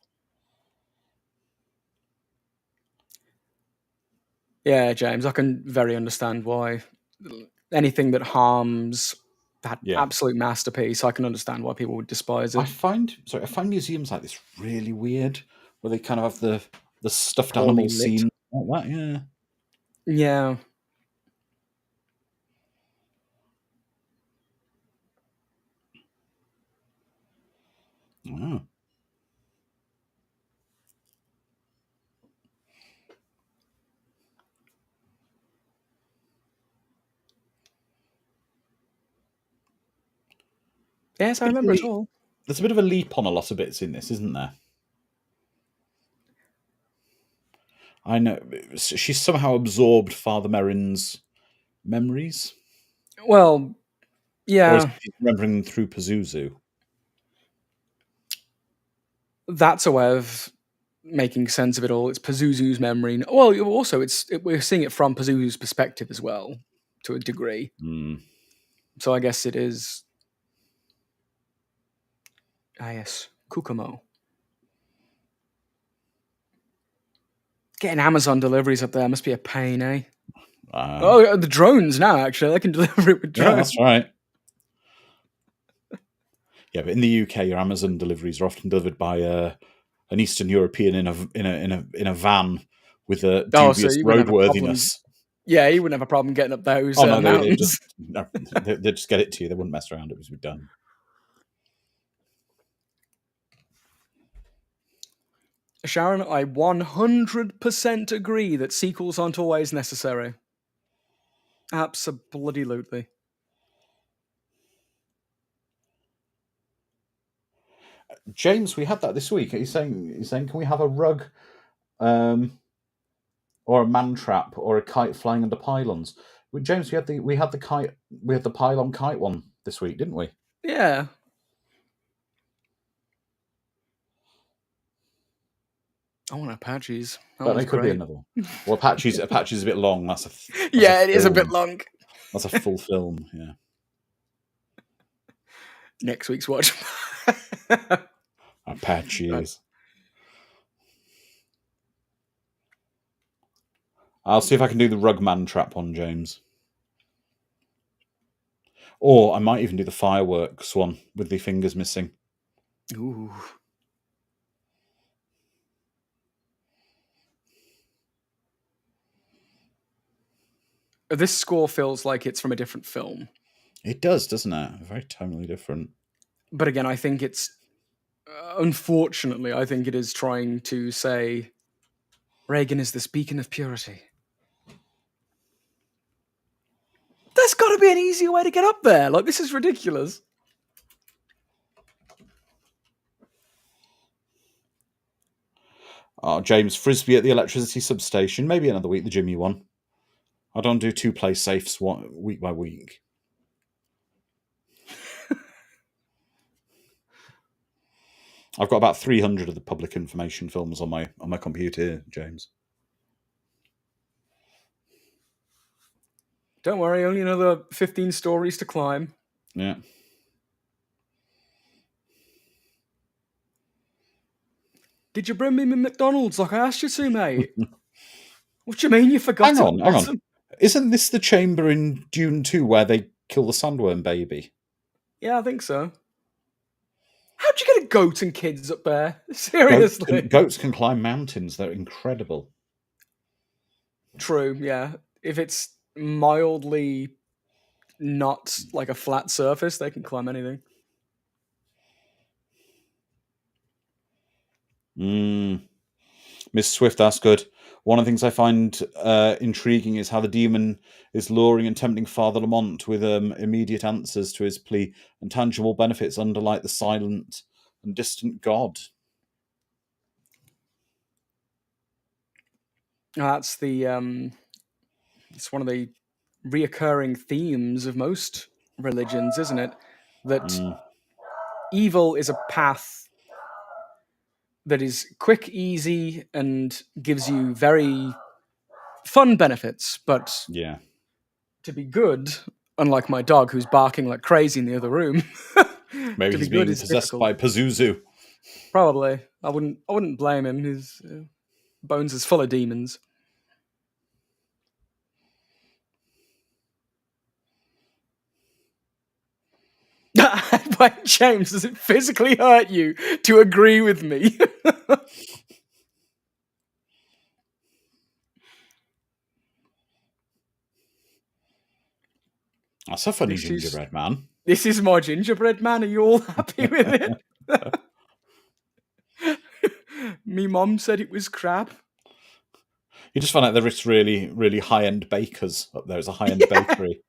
Yeah, James, I can very understand why. Anything that harms that absolute masterpiece, I can understand why people would despise it. I find museums like this really weird, where they kind of have the stuffed animal scene Like that, yeah. Yeah. Oh. Yes, I remember it all. There's a bit of a leap on a lot of bits in this, isn't there? I know she's somehow absorbed Father Merrin's memories. Well, Or yeah. is she remembering them through Pazuzu? That's a way of making sense of it all. It's Pazuzu's memory. Well, also we're seeing it from Pazuzu's perspective as well, to a degree. So I guess it is. Yes, Kukumo. Getting Amazon deliveries up there must be a pain, eh? The drones now, actually. They can deliver it with drones. Yeah, that's right. Yeah, but in the UK, your Amazon deliveries are often delivered by an Eastern European in a van with a dubious roadworthiness. Yeah, he wouldn't have a problem getting up those mountains. They'd just get it to you. They wouldn't mess around. It was done. Sharon, I 100% agree that sequels aren't always necessary. Absolutely. James, we had that this week. He's saying, can we have a rug, or a man trap, or a kite flying under pylons? James, we had the pylon kite one this week, didn't we? Yeah. I want Apaches. But there could be another one. Well, Apaches is a bit long. It is a bit long. That's a full film. Yeah. Next week's watch. Apaches. I'll see if I can do the Rugman trap one, James. Or I might even do the fireworks one with the fingers missing. Ooh. This score feels like it's from a different film. It does, doesn't it? Very tonally different. But again, I think it's... unfortunately, I think it is trying to say Reagan is this beacon of purity. There's got to be an easier way to get up there. Like, this is ridiculous. James, Frisbee at the electricity substation. Maybe another week, the Jimmy one. I don't do 2 play safes week by week. I've got about 300 of the public information films on my computer here, James. Don't worry, only another 15 stories to climb. Yeah. Did you bring me my McDonald's like I asked you to, mate? What do you mean you forgot? Hang on. Isn't this the chamber in Dune 2 where they kill the sandworm baby? Yeah, I think so. How'd you get a goat and kids up there? Seriously? Goats can climb mountains. They're incredible. True, yeah. If it's mildly not like a flat surface, they can climb anything. Miss Swift, that's good. One of the things I find intriguing is how the demon is luring and tempting Father Lamont with immediate answers to his plea and tangible benefits underlie the silent and distant God. That's it's one of the reoccurring themes of most religions, isn't it? That evil is a path that is quick, easy, and gives you very fun benefits. But yeah, to be good, unlike my dog who's barking like crazy in the other room, maybe he's being possessed by Pazuzu. Probably. I wouldn't blame him. His bones is full of demons. Wait, James, does it physically hurt you to agree with me? That's a funny This is- gingerbread man. This is my gingerbread man. Are you all happy with it? Me mom said it was crap. You just find out there is really, really high-end bakers up there. It's a high-end bakery.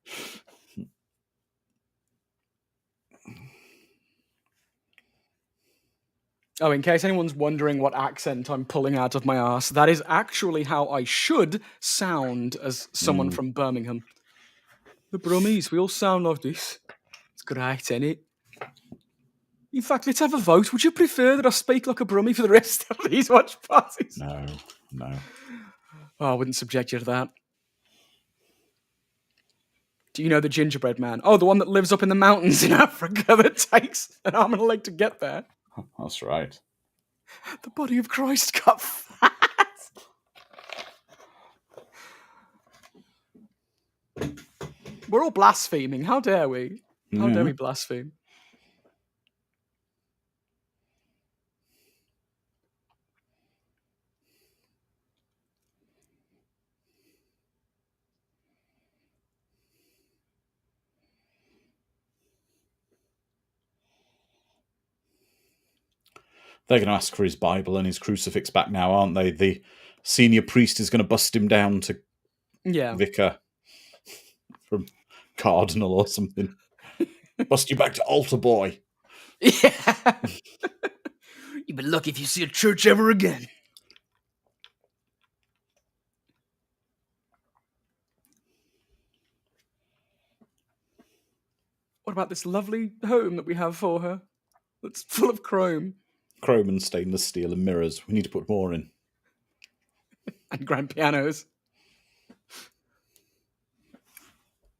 Oh, in case anyone's wondering what accent I'm pulling out of my arse, that is actually how I should sound as someone from Birmingham. The Brummies, we all sound like this. It's great, isn't it? In fact, let's have a vote. Would you prefer that I speak like a Brummie for the rest of these watch parties? No. Oh, I wouldn't subject you to that. Do you know the gingerbread man? Oh, the one that lives up in the mountains in Africa that takes an arm and a leg to get there. That's right. The body of Christ got fat. We're all blaspheming. How dare we? How dare we blaspheme? They're going to ask for his Bible and his crucifix back now, aren't they? The senior priest is going to bust him down to vicar from cardinal or something. Bust you back to altar boy. Yeah. You've been lucky if you see a church ever again. What about this lovely home that we have for her? That's full of chrome. Chrome and stainless steel and mirrors. We need to put more in. And grand pianos.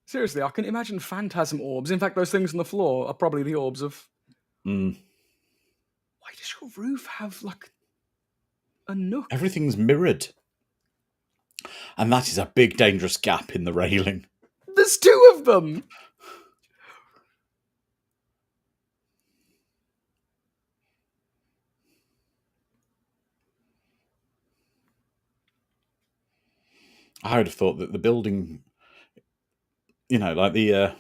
Seriously, I can imagine phantasm orbs. In fact, those things on the floor are probably the orbs of... Why does your roof have, like, a nook? Everything's mirrored. And that is a big, dangerous gap in the railing. There's two of them! I would have thought that the building, like that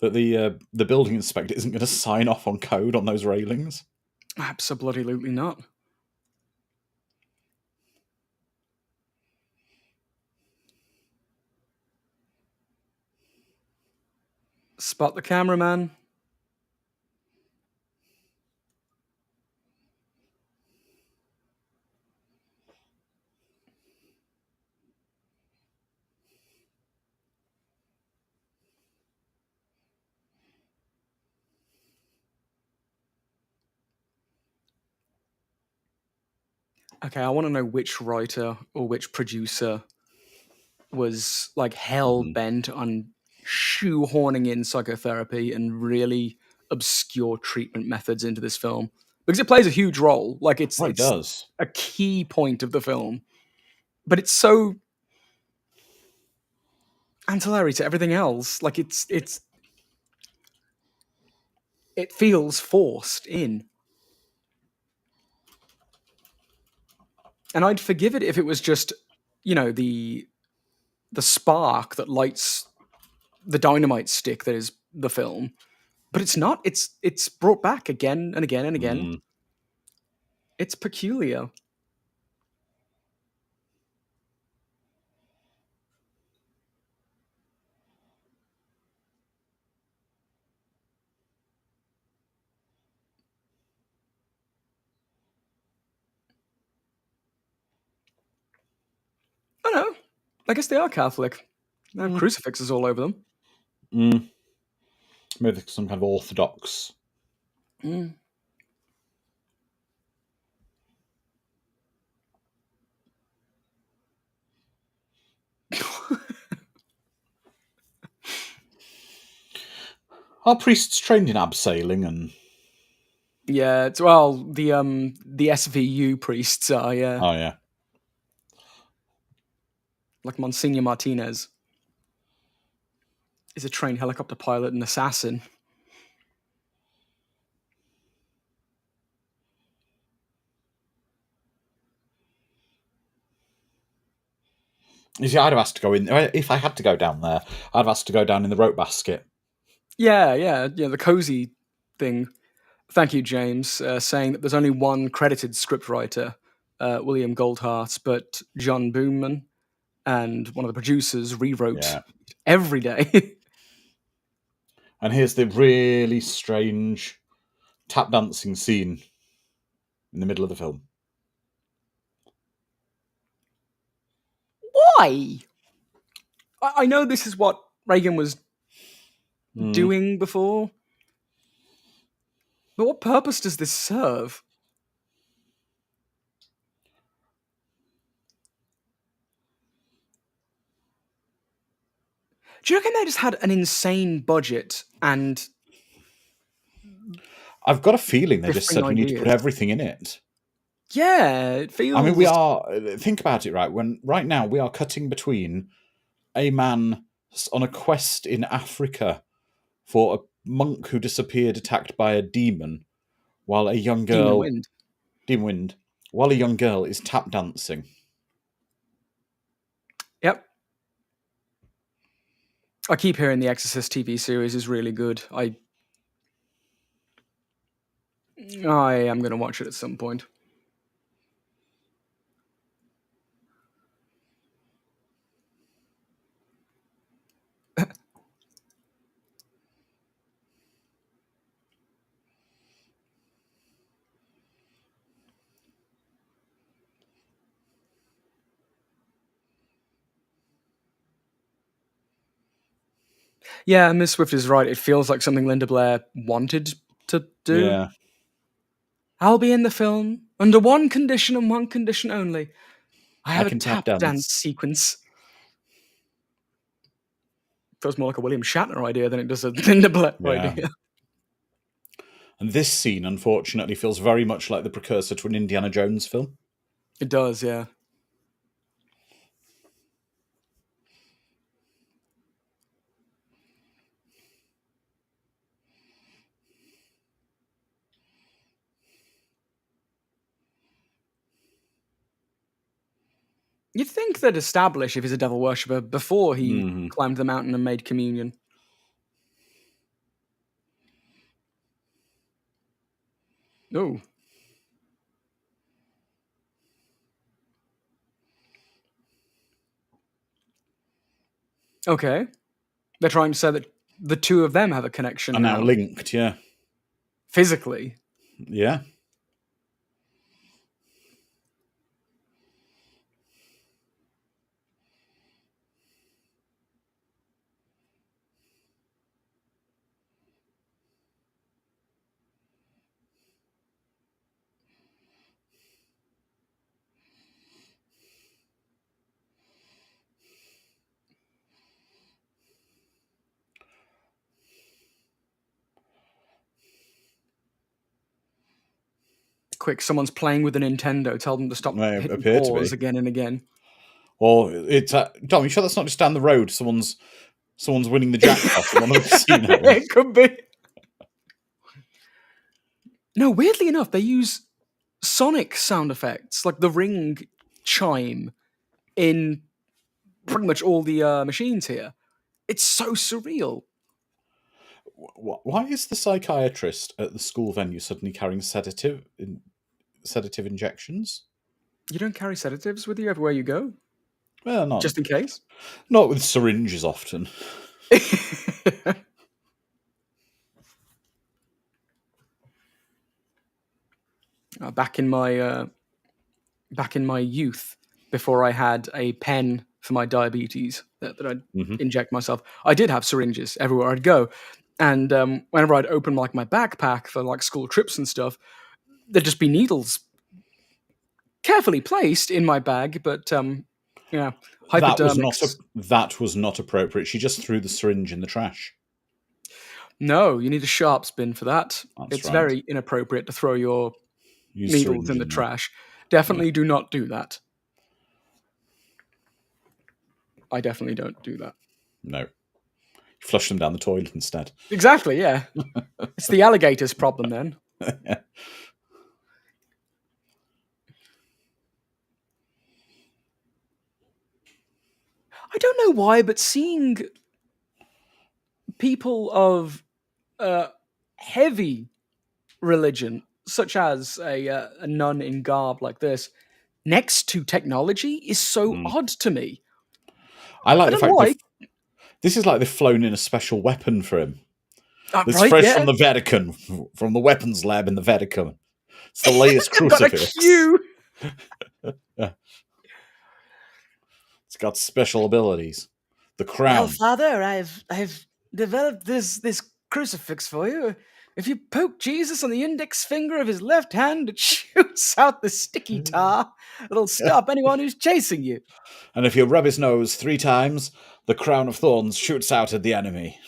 the building inspector isn't going to sign off on code on those railings. Absolutely not. Spot the cameraman. Okay, I want to know which writer or which producer was like hell bent on shoehorning in psychotherapy and really obscure treatment methods into this film, because it plays a huge role. Like it does. A key point of the film, but it's so ancillary to everything else. Like it feels forced in. And I'd forgive it if it was just, the spark that lights the dynamite stick that is the film. But it's not. It's brought back again and again and again. It's peculiar. I don't know. I guess they are Catholic. They have crucifixes all over them. Maybe some kind of Orthodox. Are priests trained in abseiling and... Yeah, the SVU priests are, yeah. Oh, yeah. Like Monsignor Martinez is a trained helicopter pilot and assassin. You see, I'd have asked to go in. If I had to go down there, I'd have asked to go down in the rope basket. Yeah, the cozy thing. Thank you, James, saying that there's only one credited scriptwriter, William Goldhart, but John Boomman and one of the producers rewrote every day. And here's the really strange tap dancing scene in the middle of the film. Why? I know this is what Reagan was doing before, but what purpose does this serve? Do you reckon they just had an insane budget and... I've got a feeling they just said we need to put everything in it. Yeah, it feels... I mean, think about it, right? Right now we are cutting between a man on a quest in Africa for a monk who disappeared attacked by a demon, while a young girl... Demon Wind. While a young girl is tap dancing. Yep. I keep hearing the Exorcist TV series is really good. I am going to watch it at some point. Yeah, Miss Swift is right. It feels like something Linda Blair wanted to do. Yeah. I'll be in the film under one condition and one condition only. I have a tap dance sequence. Feels more like a William Shatner idea than it does a Linda Blair idea. And this scene, unfortunately, feels very much like the precursor to an Indiana Jones film. It does, yeah. You'd think they'd establish if he's a devil worshipper before he climbed the mountain and made communion. Oh. Okay. They're trying to say that the two of them have a connection. Are now linked, yeah. Physically. Yeah. Quick, someone's playing with a Nintendo. Tell them to stop hitting pause again and again. Or it's Tom, you sure that's not just down the road? Someone's winning the jackpot at one of the casinos. It could be. No, weirdly enough, they use sonic sound effects, like the ring chime, in pretty much all the machines here. It's so surreal. Why is the psychiatrist at the school venue suddenly carrying sedative injections? You don't carry sedatives with you everywhere you go? Well, not just in case. Not with syringes often. Back in my youth, before I had a pen for my diabetes that I'd inject myself, I did have syringes everywhere I'd go. And whenever I'd open like my backpack for like school trips and stuff, there'd just be needles carefully placed in my bag. But hypodermics. That was not appropriate. She just threw the syringe in the trash. No, you need a sharps bin for that. It's right. Very inappropriate to throw your needles in the trash. Definitely do not do that. I definitely don't do that. No. Flush them down the toilet instead. Exactly, yeah. It's the alligator's problem then. Yeah. I don't know why, but seeing people of heavy religion, such as a nun in garb like this, next to technology is so odd to me. I like the don't know fact why. this is like they've flown in a special weapon for him. It's right, fresh yeah. from the Vatican, from the weapons lab in the Vatican. It's the latest They've got a crucifix. queue. It's got special abilities. The crown. Well, Father, I've developed this crucifix for you. If you poke Jesus on the index finger of his left hand, it shoots out the sticky tar. It'll stop anyone who's chasing you. And if you rub his nose 3 times, the crown of thorns shoots out at the enemy.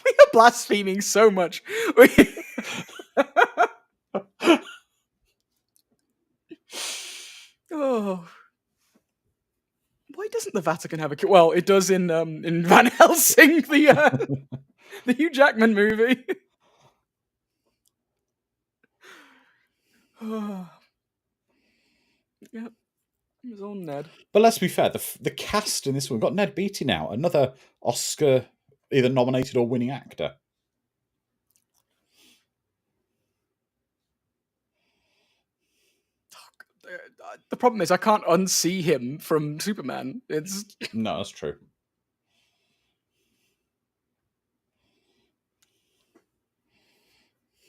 We are blaspheming so much. Oh. Why doesn't the Vatican have a queue? Well, it does in Van Helsing, the Hugh Jackman movie. Yep, it was on Ned. But let's be fair, the cast in this one, we've got Ned Beatty now, another Oscar either nominated or winning actor. The problem is I can't unsee him from Superman. No, that's true.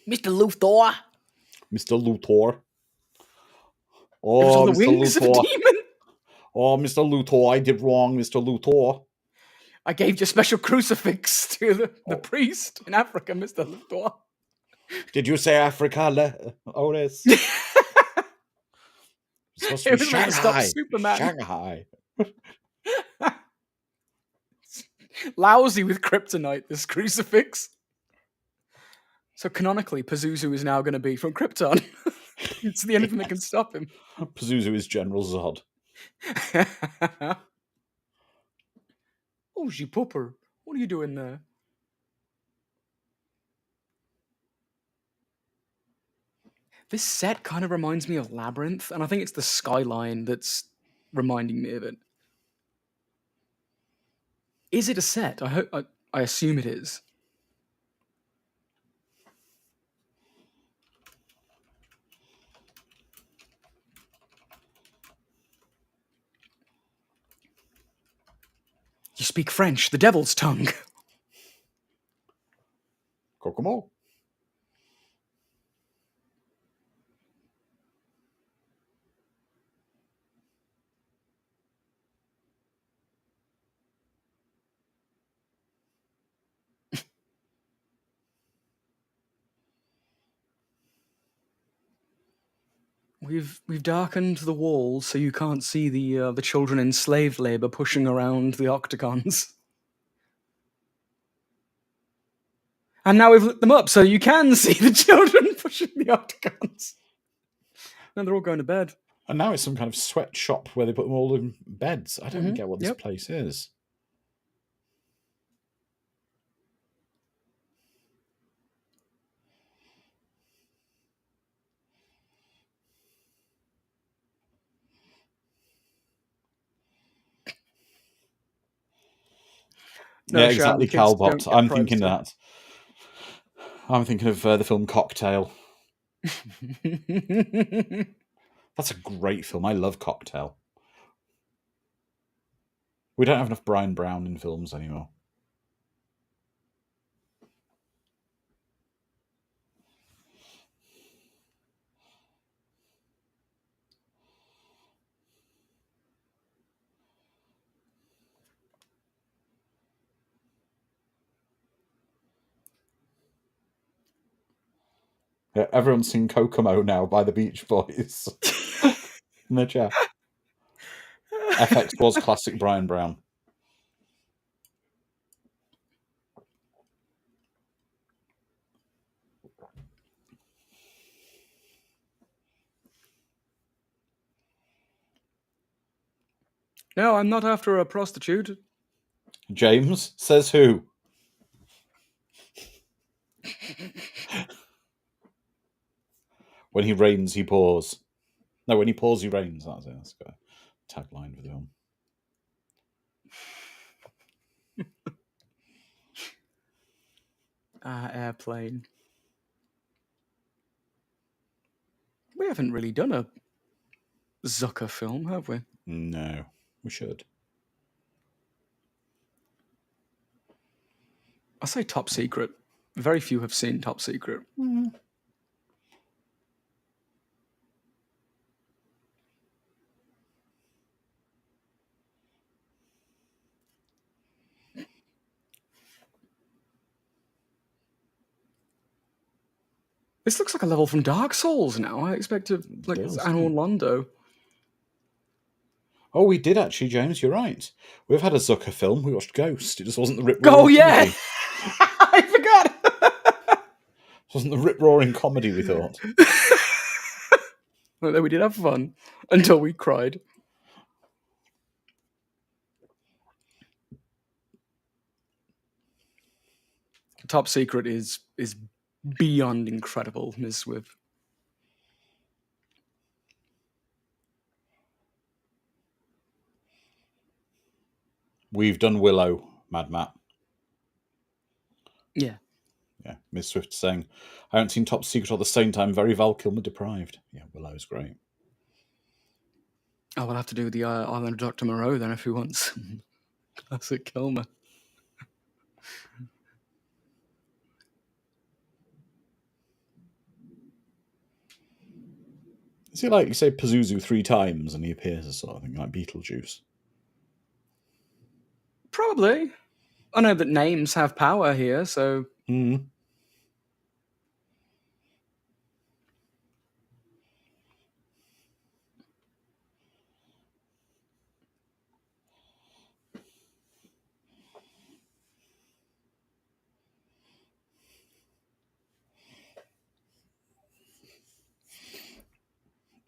Mr. Luthor. Mr. Luthor. Oh, it was on the Mr. wings Luthor. of a demon. Oh, Mr. Luthor, I did wrong, Mr. Luthor. I gave you a special crucifix to the priest in Africa, Mr. Luthor. Did you say Africa, Otis? It's supposed to It be was meant to stop Superman. Shanghai. Lousy with kryptonite, this crucifix. So canonically, Pazuzu is now going to be from Krypton. It's the only thing that can stop him. Pazuzu is General Zod. Oh, Popper, what are you doing there? This set kind of reminds me of Labyrinth, and I think it's the skyline that's reminding me of it. Is it a set? I assume it is. You speak French, the devil's tongue. Kokomo. We've darkened the walls so you can't see the children in slave labor pushing around the octagons. And now we've lit them up so you can see the children pushing the octagons. And they're all going to bed. And now it's some kind of sweatshop where they put them all in beds. I don't get what this place is. No, yeah, Sharon, exactly, kids don't Calbot. get I'm privacy. thinking that. I'm thinking of the film Cocktail. That's a great film. I love Cocktail. We don't have enough Brian Brown in films anymore. Yeah, everyone's seen Kokomo now by the Beach Boys. In the chat. FX was classic Brian Brown. No, I'm not after a prostitute. James says who? When he rains, he pours. No, when he pours, he rains. That's it. That's good. tagline for the film. Airplane. We haven't really done a Zucker film, have we? No, we should. I say Top Secret. Very few have seen Top Secret. This looks like a level from Dark Souls now. I expected like does, an Orlando. Oh, we did actually, James. You're right. We've had a Zucker film. We watched Ghost. It just wasn't the rip. Oh yeah, I forgot. It wasn't the rip roaring comedy we thought. Well, we did have fun until we cried. Top Secret is beyond incredible, Ms. Swift. We've done Willow, Mad Matt. Yeah. Yeah, Ms. Swift saying, I haven't seen Top Secret at the same time. Very Val Kilmer deprived. Yeah, Willow's great. Oh, we'll have to do the Island of Dr. Moreau then if he wants. Classic Kilmer. Is it like you say Pazuzu 3 times and he appears as sort of thing, like Beetlejuice? Probably. I know that names have power here, so...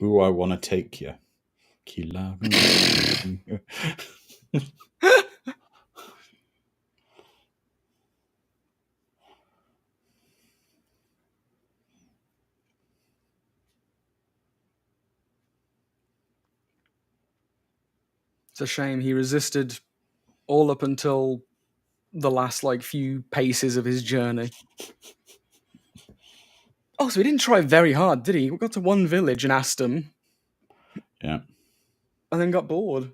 Ooh, I want to take you. Kila. It's a shame he resisted all up until the last, like, few paces of his journey. Oh, so he didn't try very hard, did he? We got to one village and asked him. Yeah. And then got bored.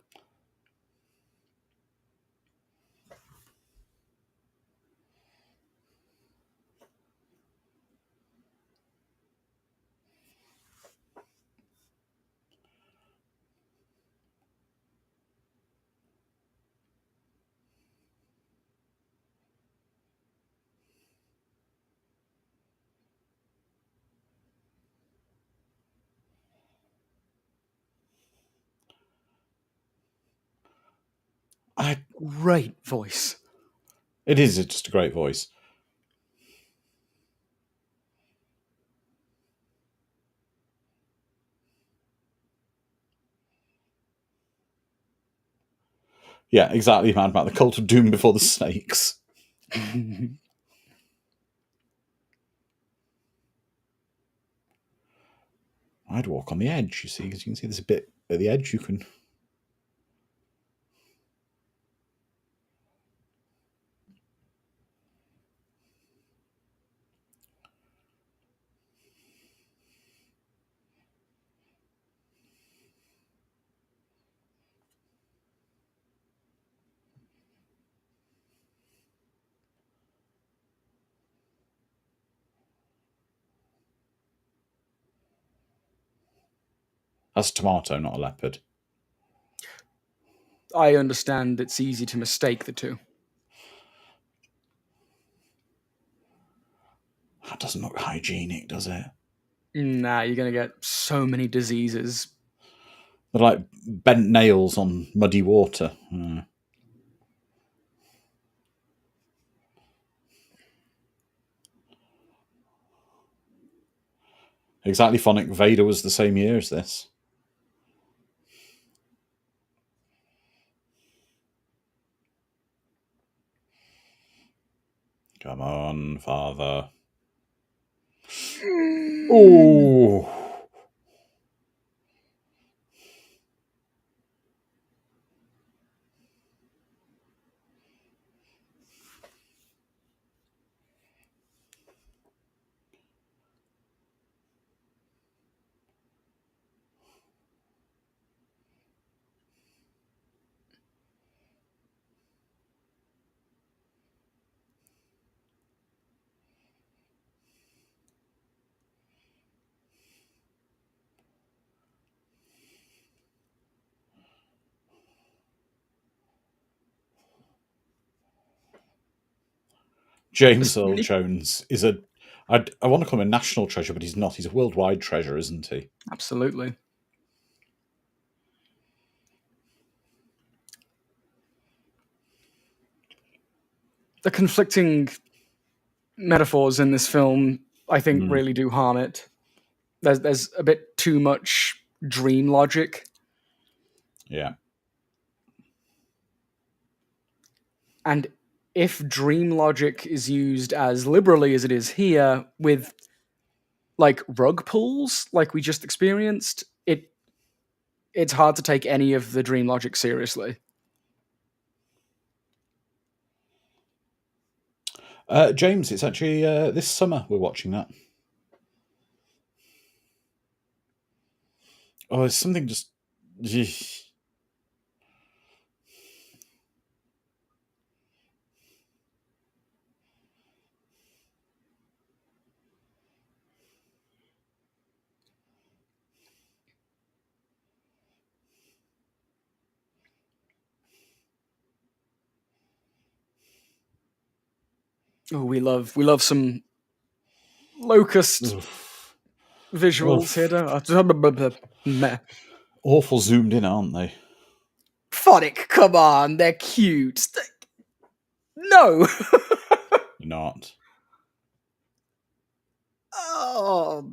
Great voice. It is just a great voice. Yeah, exactly, Mad Matt. The Cult of Doom before the snakes. I'd walk on the edge, you see, because you can see there's a bit at the edge you can... That's a tomato, not a leopard. I understand it's easy to mistake the two. That doesn't look hygienic, does it? Nah, you're going to get so many diseases. They're like bent nails on muddy water. Exactly, Phonic. Vader was the same year as this. Come on, father. Ooh. James Earl Jones is I want to call him a national treasure, but he's not. He's a worldwide treasure, isn't he? Absolutely. The conflicting metaphors in this film, I think, really do harm it. There's a bit too much dream logic. Yeah. And if dream logic is used as liberally as it is here, with like rug pulls, like we just experienced, it's hard to take any of the dream logic seriously. James, it's actually this summer we're watching that. Oh, it's something just... Oh, we love some locust visuals here, don't we? Awful zoomed in, aren't they? Phonic, come on, they're cute. No! Not. Oh.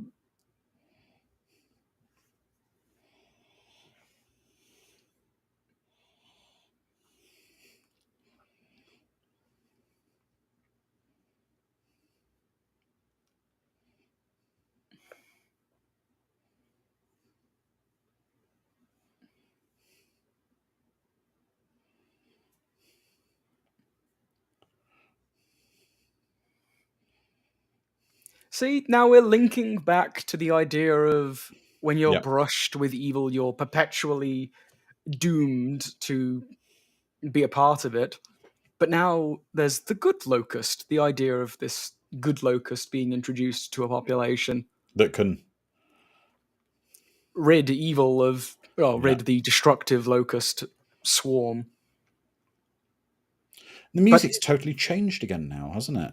See, now we're linking back to the idea of when you're brushed with evil, you're perpetually doomed to be a part of it. But now there's the good locust, the idea of this good locust being introduced to a population that can rid evil of, rid the destructive locust swarm. The music's totally changed again now, hasn't it?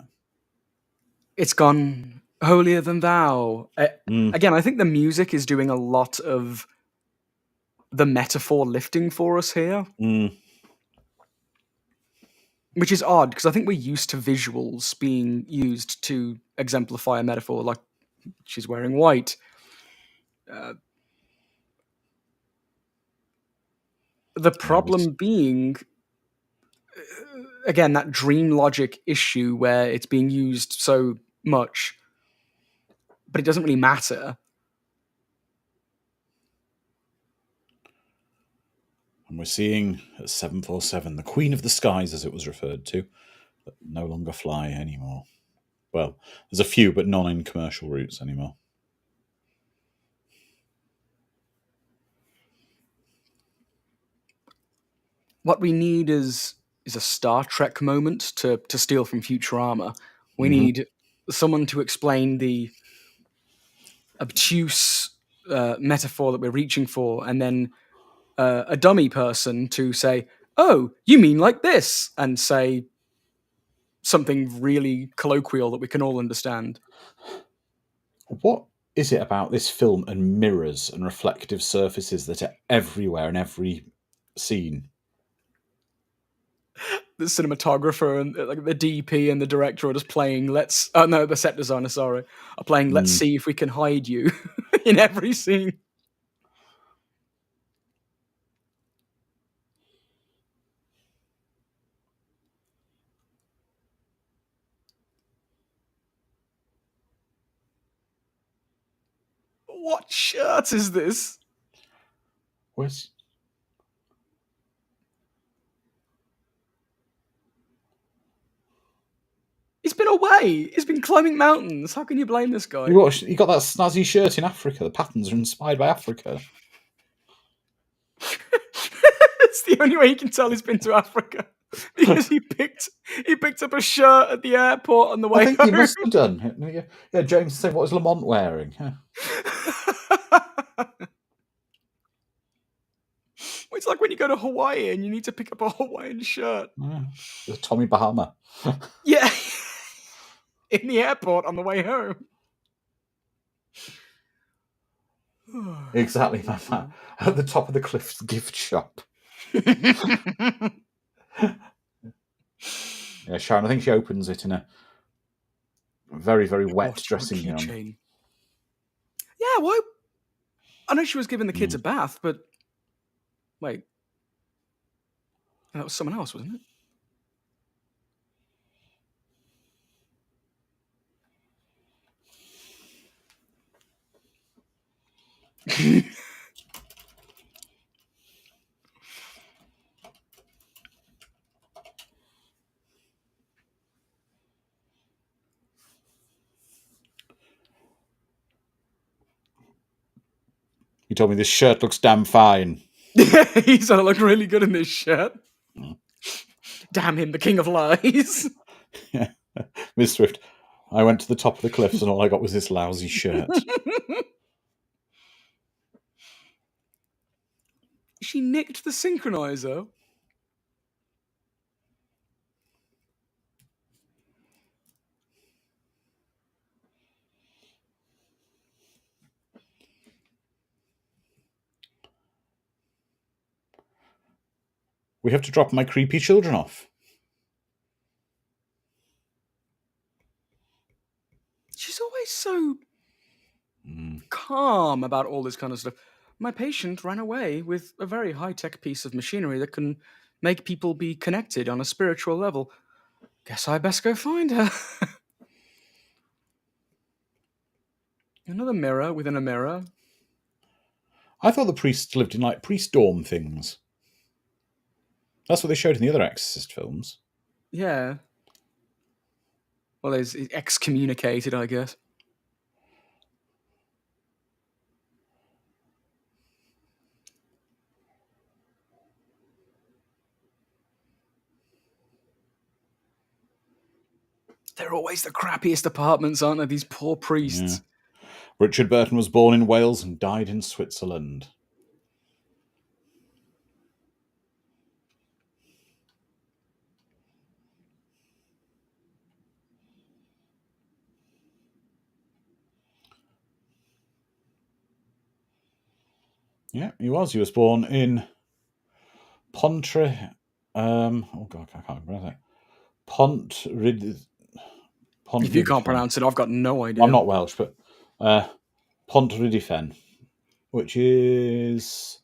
It's gone holier than thou. Again, I think the music is doing a lot of the metaphor lifting for us here. Which is odd, because I think we're used to visuals being used to exemplify a metaphor, like she's wearing white. The problem being, again, that dream logic issue where it's being used so much, but it doesn't really matter. And we're seeing at 747, the Queen of the Skies, as it was referred to, that no longer fly anymore. Well, there's a few, but none in commercial routes anymore. What we need is a Star Trek moment to steal from Futurama. We need someone to explain the obtuse metaphor that we're reaching for, and then a dummy person to say, "Oh, you mean like this," and say something really colloquial that we can all understand. What is it about this film and mirrors and reflective surfaces that are everywhere in every scene? The cinematographer and like the DP and the director are just playing the set designer, are playing let's see if we can hide you in every scene. What shirt is this? Where's... He's been away. He's been climbing mountains. How can you blame this guy? He got that snazzy shirt in Africa. The patterns are inspired by Africa. It's the only way you can tell he's been to Africa. Because he picked up a shirt at the airport on the way home. I think he must have done. Yeah, James said, what was Lamont wearing? Yeah. It's like when you go to Hawaii and you need to pick up a Hawaiian shirt. Tommy Bahama. Yeah. in the airport on the way home. Exactly, my man. At the top of the cliff's gift shop. Yeah, Sharon, I think she opens it in a very, very wet dressing gown. Yeah, why? I know she was giving the kids a bath, but wait. That was someone else, wasn't it? You told me this shirt looks damn fine. He said I look really good in this shirt. Damn him, the king of lies. Yeah. Miss Swift, I went to the top of the cliffs and all I got was this lousy shirt. She nicked the synchronizer. We have to drop my creepy children off. She's always so calm about all this kind of stuff. My patient ran away with a very high-tech piece of machinery that can make people be connected on a spiritual level. Guess I best go find her. Another mirror within a mirror. I thought the priests lived in, like, priest dorm things. That's what they showed in the other Exorcist films. Yeah. Well, he's excommunicated, I guess. They're always the crappiest apartments, aren't they? These poor priests. Yeah. Richard Burton was born in Wales and died in Switzerland. Yeah, he was. He was born in Pontre. Oh God, I can't remember it. If you can't pronounce it, I've got no idea. I'm not Welsh, but Pontrhydyfen, which is.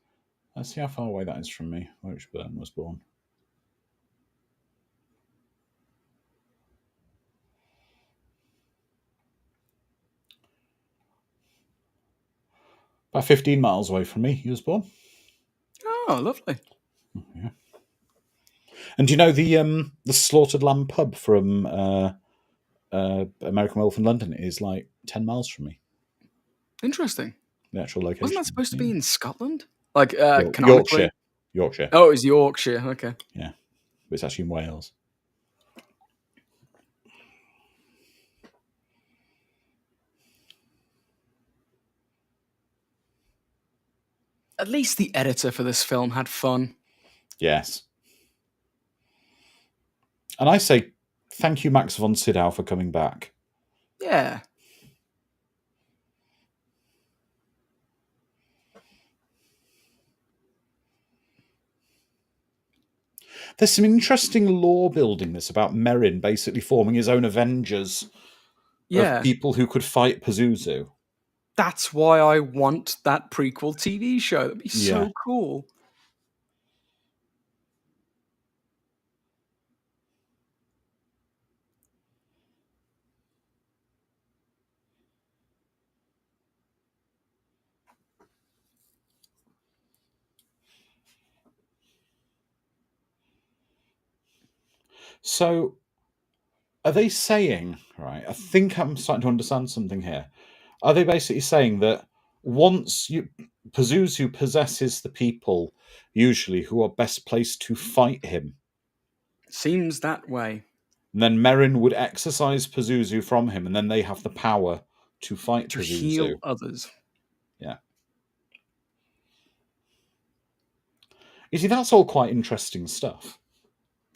Let's see how far away that is from me, where Richard Burton was born. About 15 miles away from me, he was born. Oh, lovely. Yeah. And do you know the Slaughtered Lamb pub from American Werewolf in London is like 10 miles from me? Interesting. The actual location. Wasn't that supposed to be in Scotland? Like Yorkshire. Oh, it was Yorkshire. Okay. Yeah, but it's actually in Wales. At least the editor for this film had fun. Yes. And I say thank you, Max von Sydow, for coming back. Yeah. There's some interesting lore building this about Merrin basically forming his own Avengers of people who could fight Pazuzu. That's why I want that prequel TV show. That'd be so cool. So, are they saying, right, I think I'm starting to understand something here. Are they basically saying that once Pazuzu possesses the people, usually, who are best placed to fight him? Seems that way. Then Merrin would exorcise Pazuzu from him, and then they have the power to fight Pazuzu. To heal others. Yeah. You see, that's all quite interesting stuff.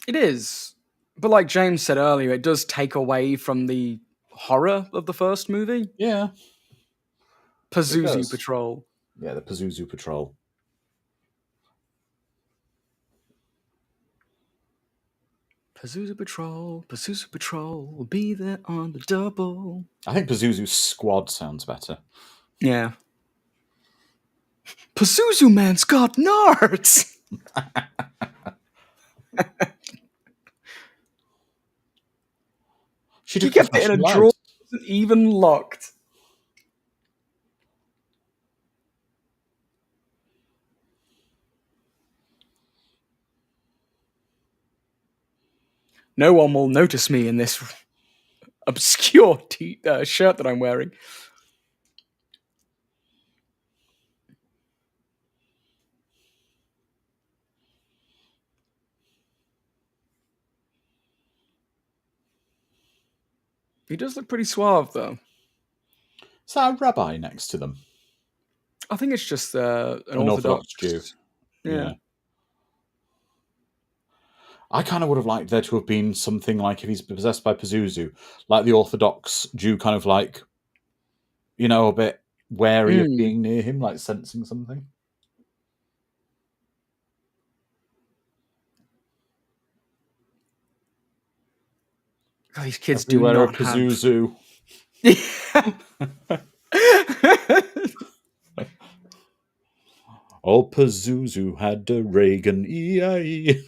It is. But like James said earlier, it does take away from the horror of the first movie? Yeah. Pazuzu does. Patrol. Yeah, the Pazuzu Patrol. Pazuzu Patrol will be there on the double. I think Pazuzu Squad sounds better. Yeah. Pazuzu Man's got nards! She kept it in a drawer. It wasn't even locked. No one will notice me in this obscure shirt that I'm wearing. He does look pretty suave, though. Is that a rabbi next to them? I think it's just an Orthodox Jew. Yeah. I kind of would have liked there to have been something like, if he's possessed by Pazuzu, like the Orthodox Jew, kind of like, a bit wary of being near him, like sensing something. God, these kids Everywhere do not a Pazuzu. Oh, Pazuzu had a Reagan EI.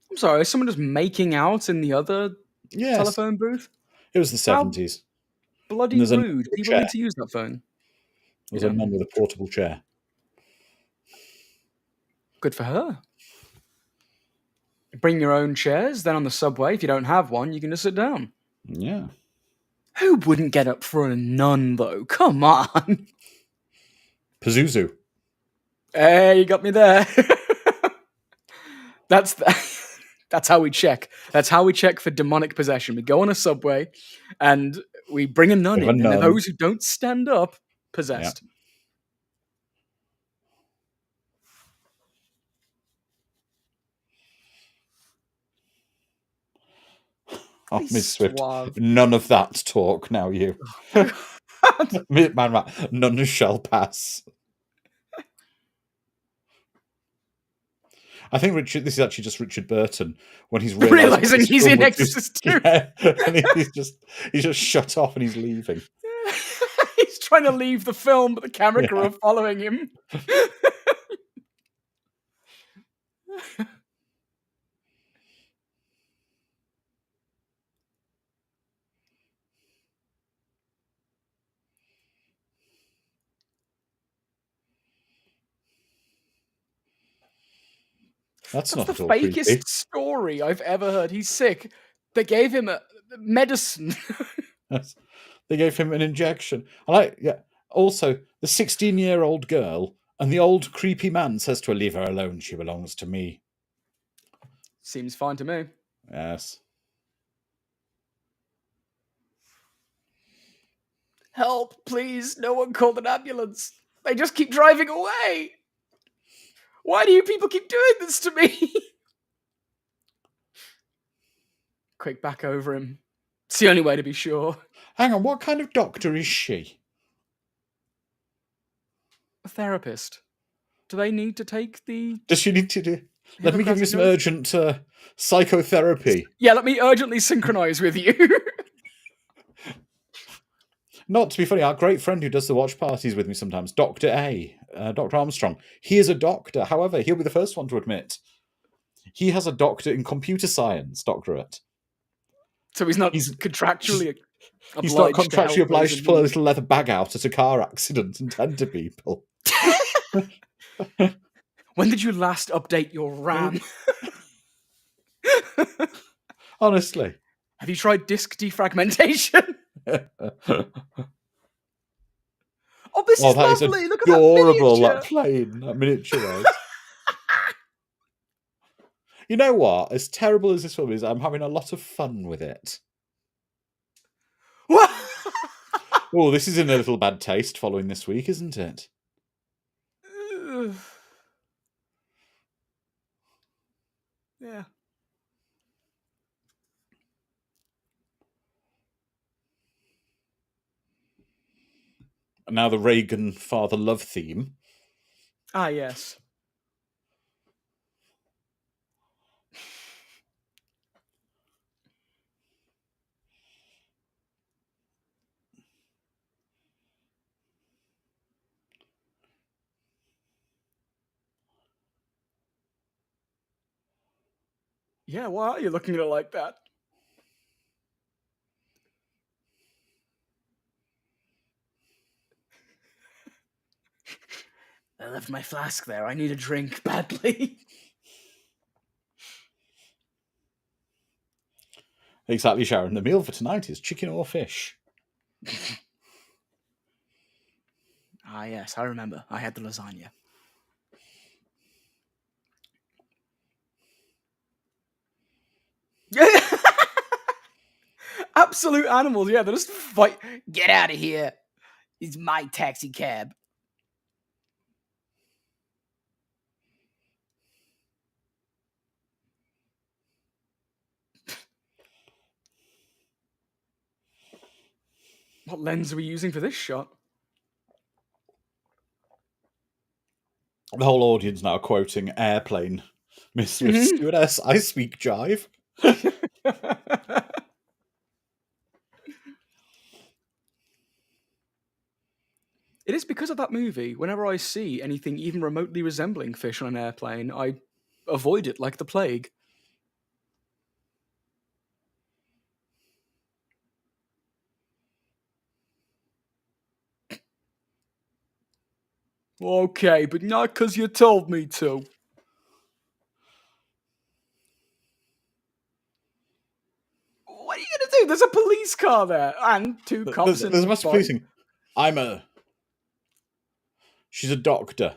I'm sorry, is someone just making out in the other telephone booth? It was the 70s. Bloody rude. People need to use that phone. There's a nun with a portable chair. Good for her. Bring your own chairs. Then on the subway, if you don't have one, you can just sit down. Yeah. Who wouldn't get up for a nun, though? Come on. Pazuzu. Hey, you got me there. That's how we check. That's how we check for demonic possession. We go on a subway and we bring a nun in. And those who don't stand up, possessed. Yeah. Oh, Miss Swift, none of that talk now, you. Man, none shall pass. I think this is actually just Richard Burton when he's realizing he's in Exorcist 2. Yeah, and he's just shut off and he's leaving. He's trying to leave the film, but the camera crew are following him. That's not the fakest creepy. story I've ever heard. He's sick. They gave him a medicine. They gave him an injection. Also, the 16-year-old girl and the old creepy man says to her, "Leave her alone. She belongs to me." Seems fine to me. Yes. Help, please. No one called an ambulance. They just keep driving away. Why do you people keep doing this to me? Quick, back over him. It's the only way to be sure. Hang on, what kind of doctor is she? A therapist. Do they need to take the... Does she need to do... Let me give you some urgent psychotherapy. Yeah, let me urgently synchronize with you. Not to be funny, our great friend who does the watch parties with me sometimes, Dr. A, Dr. Armstrong, he is a doctor. However, he'll be the first one to admit he has a doctor in computer science doctorate. So he's contractually obliged. He's not contractually obliged to pull a little leather bag out at a car accident and tend to people. When did you last update your RAM? Honestly. Have you tried disk defragmentation? Oh, this is that is lovely. Look at adorable, that that plane, that miniature. You know what? As terrible as this film is, I'm having a lot of fun with it. What? Oh, this is in a little bad taste following this week, isn't it? Yeah. And now the Reagan father love theme. Ah, yes. Yeah, why are you looking at it like that? I left my flask there. I need a drink badly. Exactly, Sharon. The meal for tonight is chicken or fish. Ah, yes, I remember. I had the lasagna. Absolute animals, yeah, they just fight. Get out of here. It's my taxi cab. What lens are we using for this shot? The whole audience now quoting Airplane. Miss Stewardess, I speak jive. It is because of that movie. Whenever I see anything even remotely resembling fish on an airplane, I avoid it like the plague. Okay, but not because you told me to. What are you going to do? There's a police car there and two cops. There's a massive policing. She's a doctor.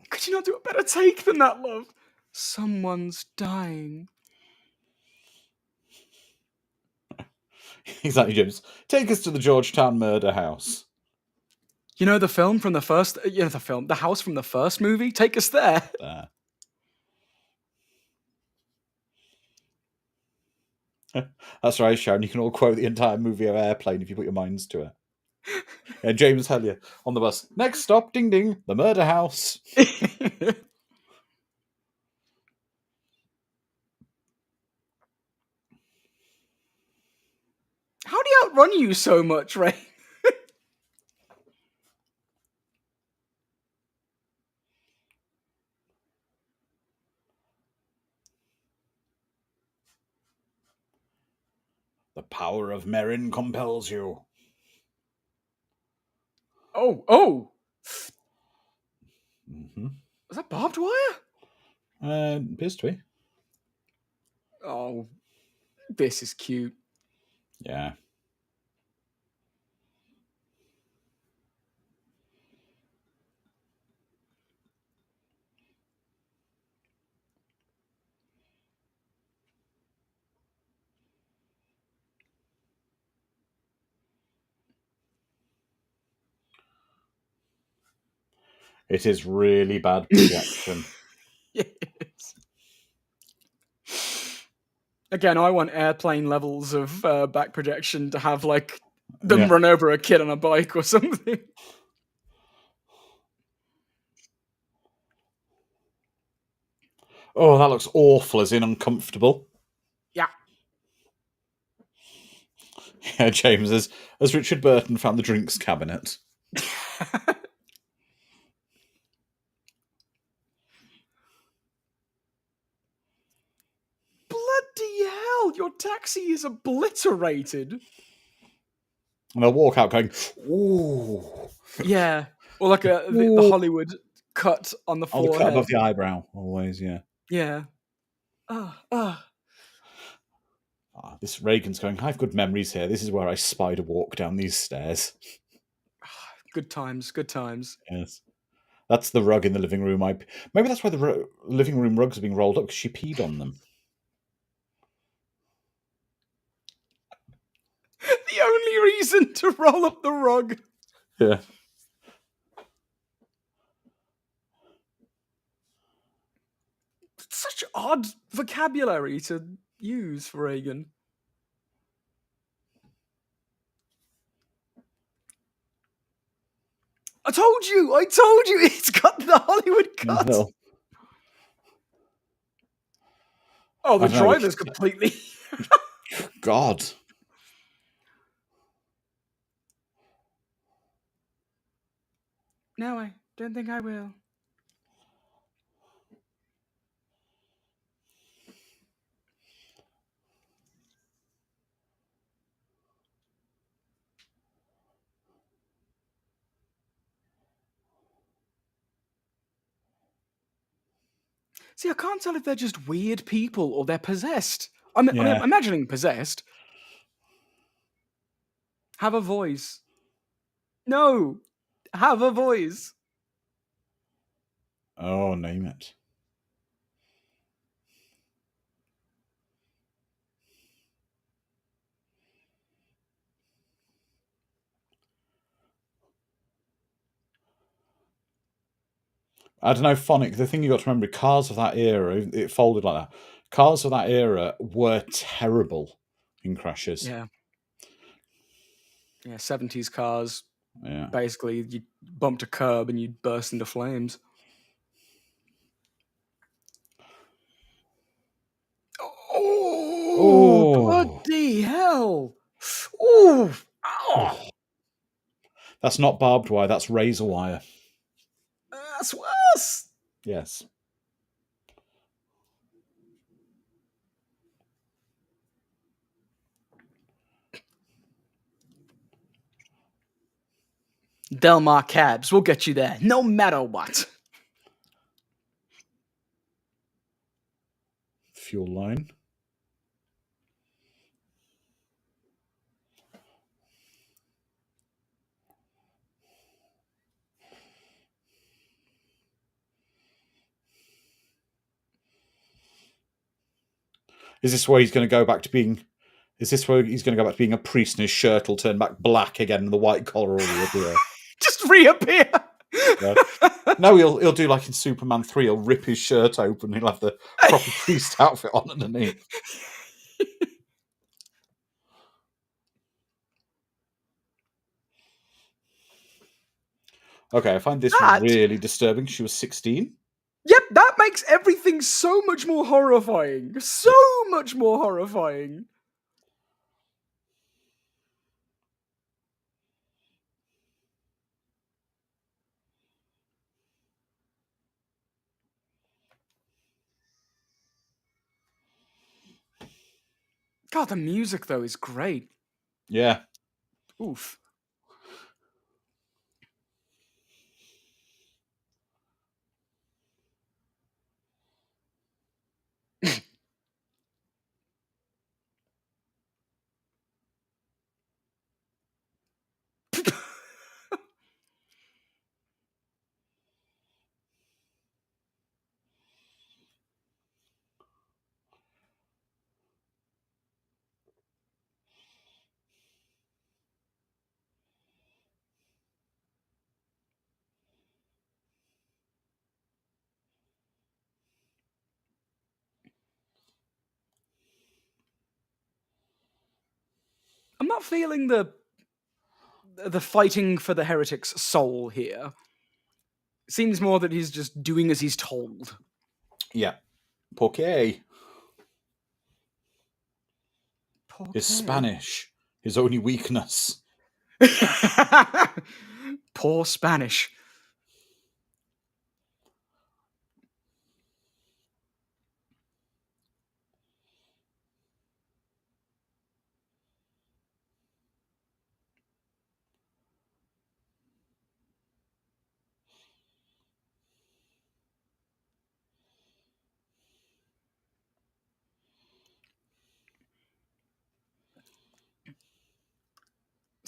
Could you not do a better take than that, love? Someone's dying. Exactly, James. Take us to the Georgetown murder house. You know the film from the first... the house from the first movie? Take us there. That's right, Sharon. You can all quote the entire movie of Airplane if you put your minds to it. Yeah, James Hellier on the bus. Next stop, ding ding, the murder house. How do you outrun you so much, Ray? The power of Merrin compels you. Oh! Mm-hmm. Was that barbed wire? Appears to be. Oh, this is cute. Yeah. It is really bad projection. Yes. Again, I want airplane levels of back projection to have, like, them run over a kid on a bike or something. Oh, that looks awful, as in uncomfortable. Yeah. Yeah, James, as Richard Burton found the drinks cabinet. Bloody hell, your taxi is obliterated. And they'll walk out going, ooh. Yeah. Or like the Hollywood cut on the forehead. The cut above the eyebrow, always, yeah. Yeah. This Reagan's going, I have good memories here. This is where I spider walk down these stairs. Good times, good times. Yes. That's the rug in the living room. Maybe that's why the living room rugs are being rolled up, because she peed on them. The only reason to roll up the rug. Yeah. Such odd vocabulary to use for Reagan. I told you, it's got the Hollywood cut. No. Oh, the driver's completely... God. No, I don't think I will. See, I can't tell if they're just weird people or they're possessed. I'm imagining possessed. Have a voice. No, have a voice. Oh, name it. I don't know, phonic. The thing you got to remember, cars of that era, it folded like that. Cars of that era were terrible in crashes. Yeah. Yeah, 70s cars. Yeah. Basically, you bumped a curb and you'd burst into flames. Oh, bloody hell. Oh. That's not barbed wire, that's razor wire. That's worse. Yes. Del Mar cabs, we'll get you there, no matter what. Fuel line. Is this where he's going to go back to being... Is this where he's going to go back to being a priest and his shirt will turn back black again and the white collar will reappear? Just reappear! No, he'll do like in Superman 3, he'll rip his shirt open, he'll have the proper priest outfit on underneath. Okay, I find this really disturbing. She was 16. Yep, that makes everything so much more horrifying. So much more horrifying. God, the music, though, is great. Yeah. Oof. I'm not feeling the fighting for the heretic's soul here. It seems more that he's just doing as he's told. Yeah. Poor Kay. His Spanish. His only weakness. Poor Spanish.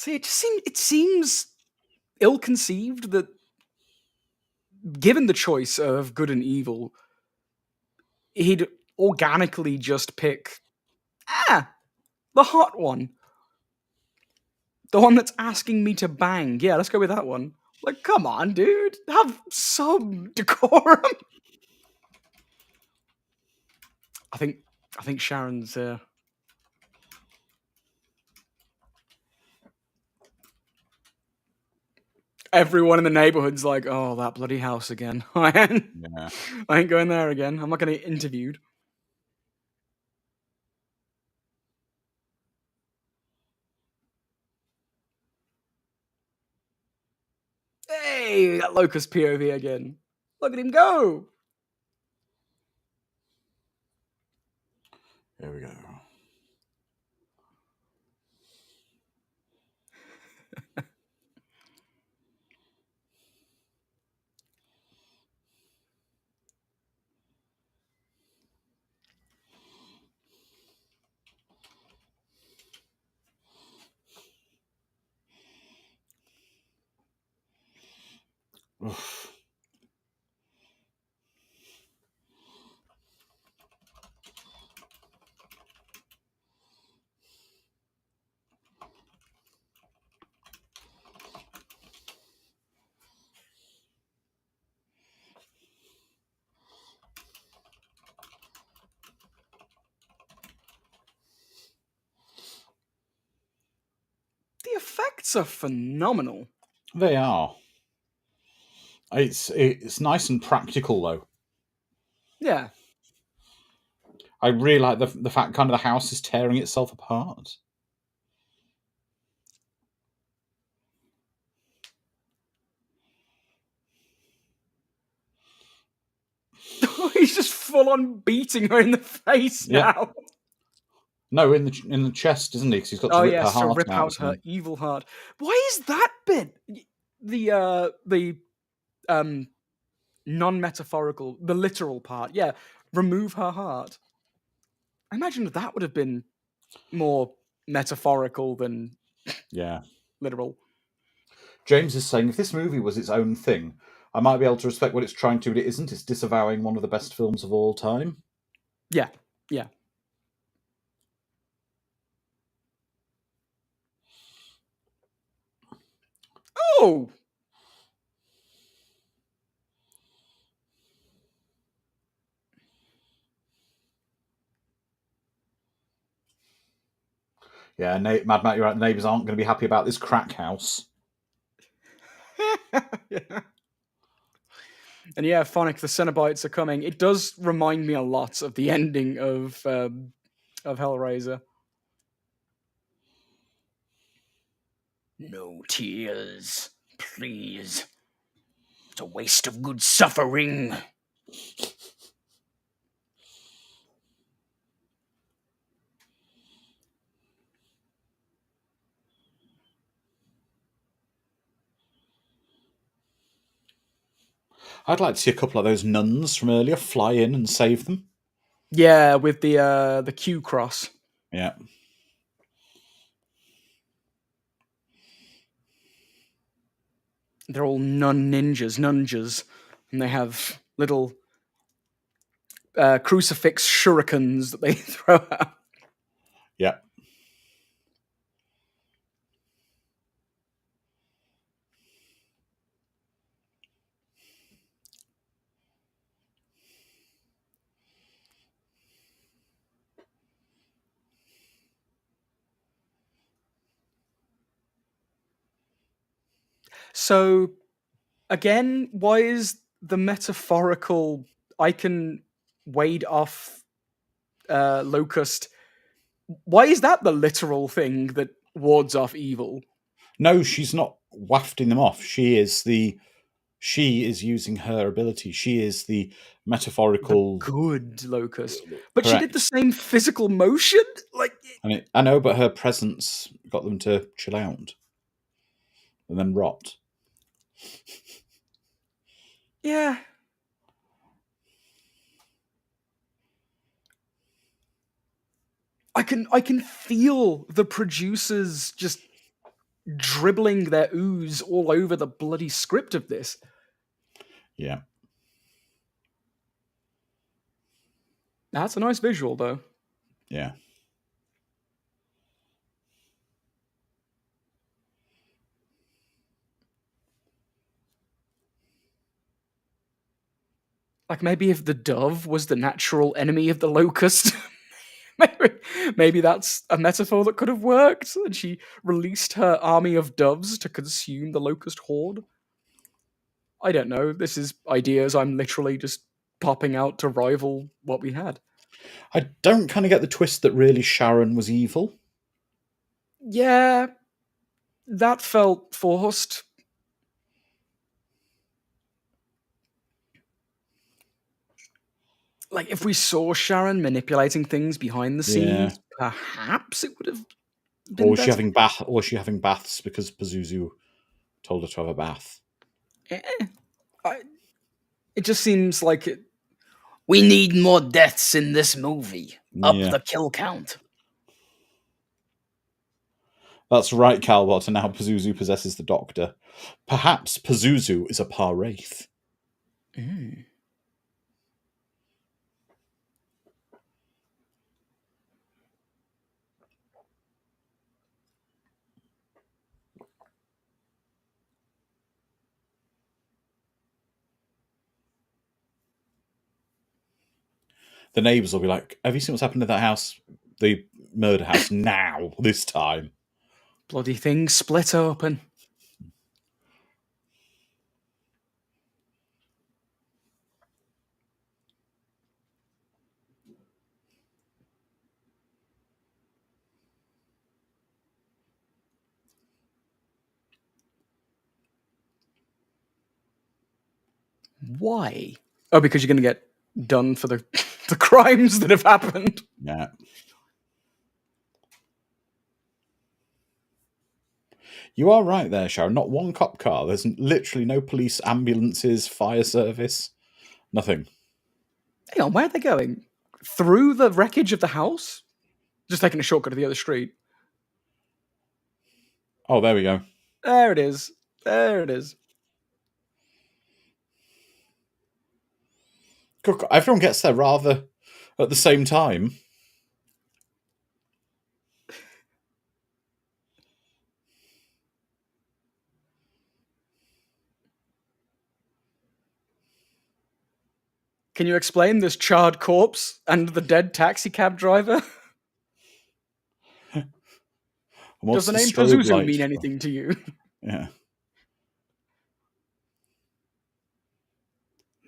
See, it seems ill-conceived that, given the choice of good and evil, he'd organically just pick the hot one. The one that's asking me to bang. Yeah, let's go with that one. Like, come on, dude. Have some decorum. I think Sharon's everyone in the neighborhood's like, oh, that bloody house again. I ain't going there again. I'm not gonna get interviewed. Hey, we got Locust POV again. Look at him go. Here we go. Oof. The effects are phenomenal. They are. It's nice and practical though. Yeah. I really like the fact kind of the house is tearing itself apart. He's just full on beating her in the face now. No, in the chest, isn't he? Because he's got to rip her heart rip out her evil heart. Why is that bit the non-metaphorical, the literal part? Yeah, remove her heart. I imagine that would have been more metaphorical than literal. James is saying if this movie was its own thing, I might be able to respect what it's trying to, but it isn't. It's disavowing one of the best films of all time. Yeah. Oh! Yeah, Mad Matt, you're right. The neighbours aren't going to be happy about this crack house. And yeah, Phonic, the Cenobites are coming. It does remind me a lot of the ending of Hellraiser. No tears, please. It's a waste of good suffering. I'd like to see a couple of those nuns from earlier fly in and save them. Yeah, with the Q cross. Yeah. They're all nunjas, and they have little crucifix shurikens that they throw out. Yeah. So, again, why is the metaphorical I can wade off Locust? Why is that the literal thing that wards off evil? No, she's not wafting them off. She is using her ability. She is the metaphorical good Locust. But Correct. She did the same physical motion? I know, but her presence got them to chill out and then rot. Yeah. I can feel the producers just dribbling their ooze all over the bloody script of this. Yeah. That's a nice visual, though. Yeah. Like, maybe if the dove was the natural enemy of the locust, maybe that's a metaphor that could have worked, and she released her army of doves to consume the locust horde. I don't know. This is ideas I'm literally just popping out to rival what we had. I don't kind of get the twist that really Sharon was evil. Yeah, that felt forced. Like, if we saw Sharon manipulating things behind the scenes, perhaps it would have been Or was better. she having baths because Pazuzu told her to have a bath? It just seems like we need more deaths in this movie. Up the kill count. That's right, Calbot, and now Pazuzu possesses the Doctor. Perhaps Pazuzu is a Par-Wraith. The neighbours will be like, have you seen what's happened to that house? The murder house now, this time. Bloody thing split open. Why? Oh, because you're going to get done for the crimes that have happened. Yeah. You are right there, Sharon. Not one cop car. There's literally no police, ambulances, fire service. Nothing. Hang on, where are they going? Through the wreckage of the house? Just taking a shortcut to the other street. Oh, there we go. There it is. There it is. Everyone gets there rather at the same time. Can you explain this charred corpse and the dead taxi cab driver? Does the name Pazuzu mean anything to you? Yeah.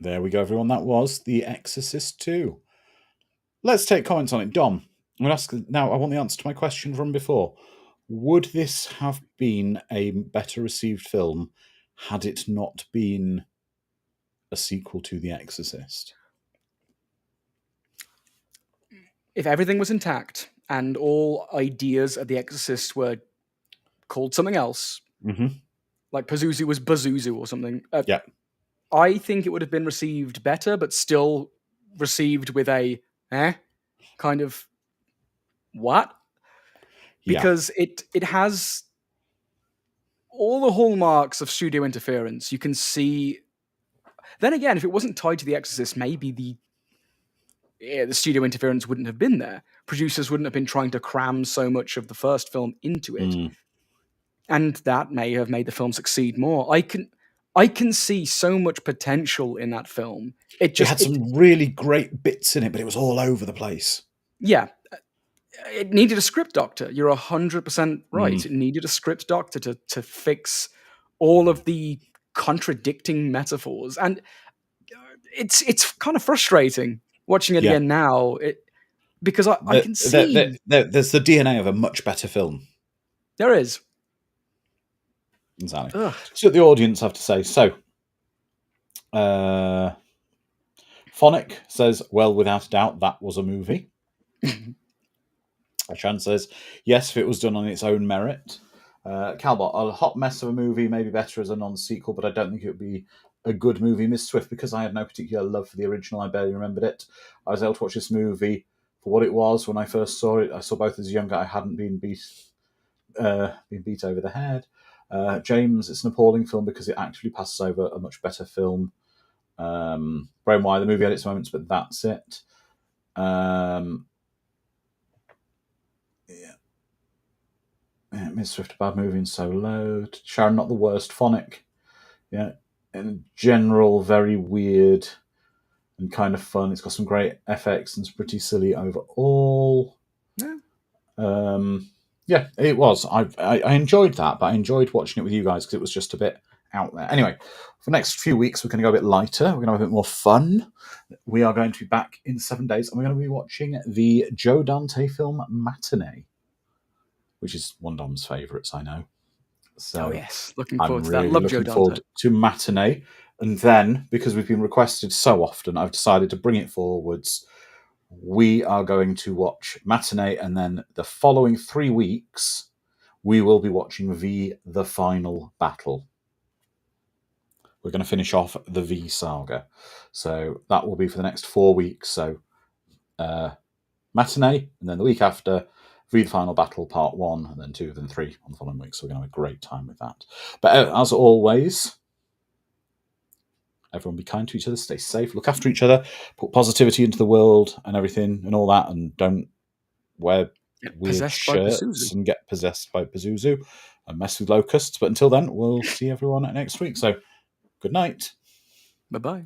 There we go, everyone. That was The Exorcist 2. Let's take comments on it. Dom, I'm going to ask now. I want the answer to my question from before. Would this have been a better received film had it not been a sequel to The Exorcist? If everything was intact and all ideas of The Exorcist were called something else, like Pazuzu was Bazuzu or something, I think it would have been received better, but still received with a kind of what? Because it has all the hallmarks of studio interference. You can see. Then again, if it wasn't tied to The Exorcist, maybe the studio interference wouldn't have been there. Producers wouldn't have been trying to cram so much of the first film into it. And that may have made the film succeed more. I can see so much potential in that film. It had some really great bits in it, but it was all over the place. Yeah. It needed a script doctor. You're 100% right. It needed a script doctor to fix all of the contradicting metaphors. And it's kind of frustrating watching it again now. Because I can see... There's the DNA of a much better film. There is. Exactly. So the audience have to say. So, Phonic says, well, without a doubt, that was a movie. Chan says, yes, if it was done on its own merit. Calbot, a hot mess of a movie may be better as a non-sequel, but I don't think it would be a good movie. Miss Swift, because I had no particular love for the original, I barely remembered it. I was able to watch this movie for what it was when I first saw it. I saw both as a young guy. I hadn't been beat being beat over the head. James, it's an appalling film because it actually passes over a much better film. Brain Wire, the movie had its moments, but that's it. Miss Swift, a bad movie and so low. Sharon, not the worst. Phonic, in general, very weird and kind of fun. It's got some great FX and it's pretty silly overall. Yeah, it was. I enjoyed that, but I enjoyed watching it with you guys because it was just a bit out there. Anyway, for the next few weeks, we're going to go a bit lighter. We're going to have a bit more fun. We are going to be back in 7 days, and we're going to be watching the Joe Dante film Matinee, which is one of Dom's favourites, I know. So yes, looking forward to that. Really Love Joe looking Dante. forward to Matinee. And then, because we've been requested so often, I've decided to bring it forwards. We are going to watch Matinee, and then the following 3 weeks, we will be watching The Final Battle. We're going to finish off the V saga. So that will be for the next 4 weeks. So Matinee, and then the week after, The Final Battle Part 1, and then 2, then 3 on the following week. So we're going to have a great time with that. But as always, everyone be kind to each other, stay safe, look after each other, put positivity into the world and everything and all that, and don't wear weird shirts and get possessed by Pazuzu and mess with locusts. But until then, we'll see everyone next week. So good night. Bye-bye.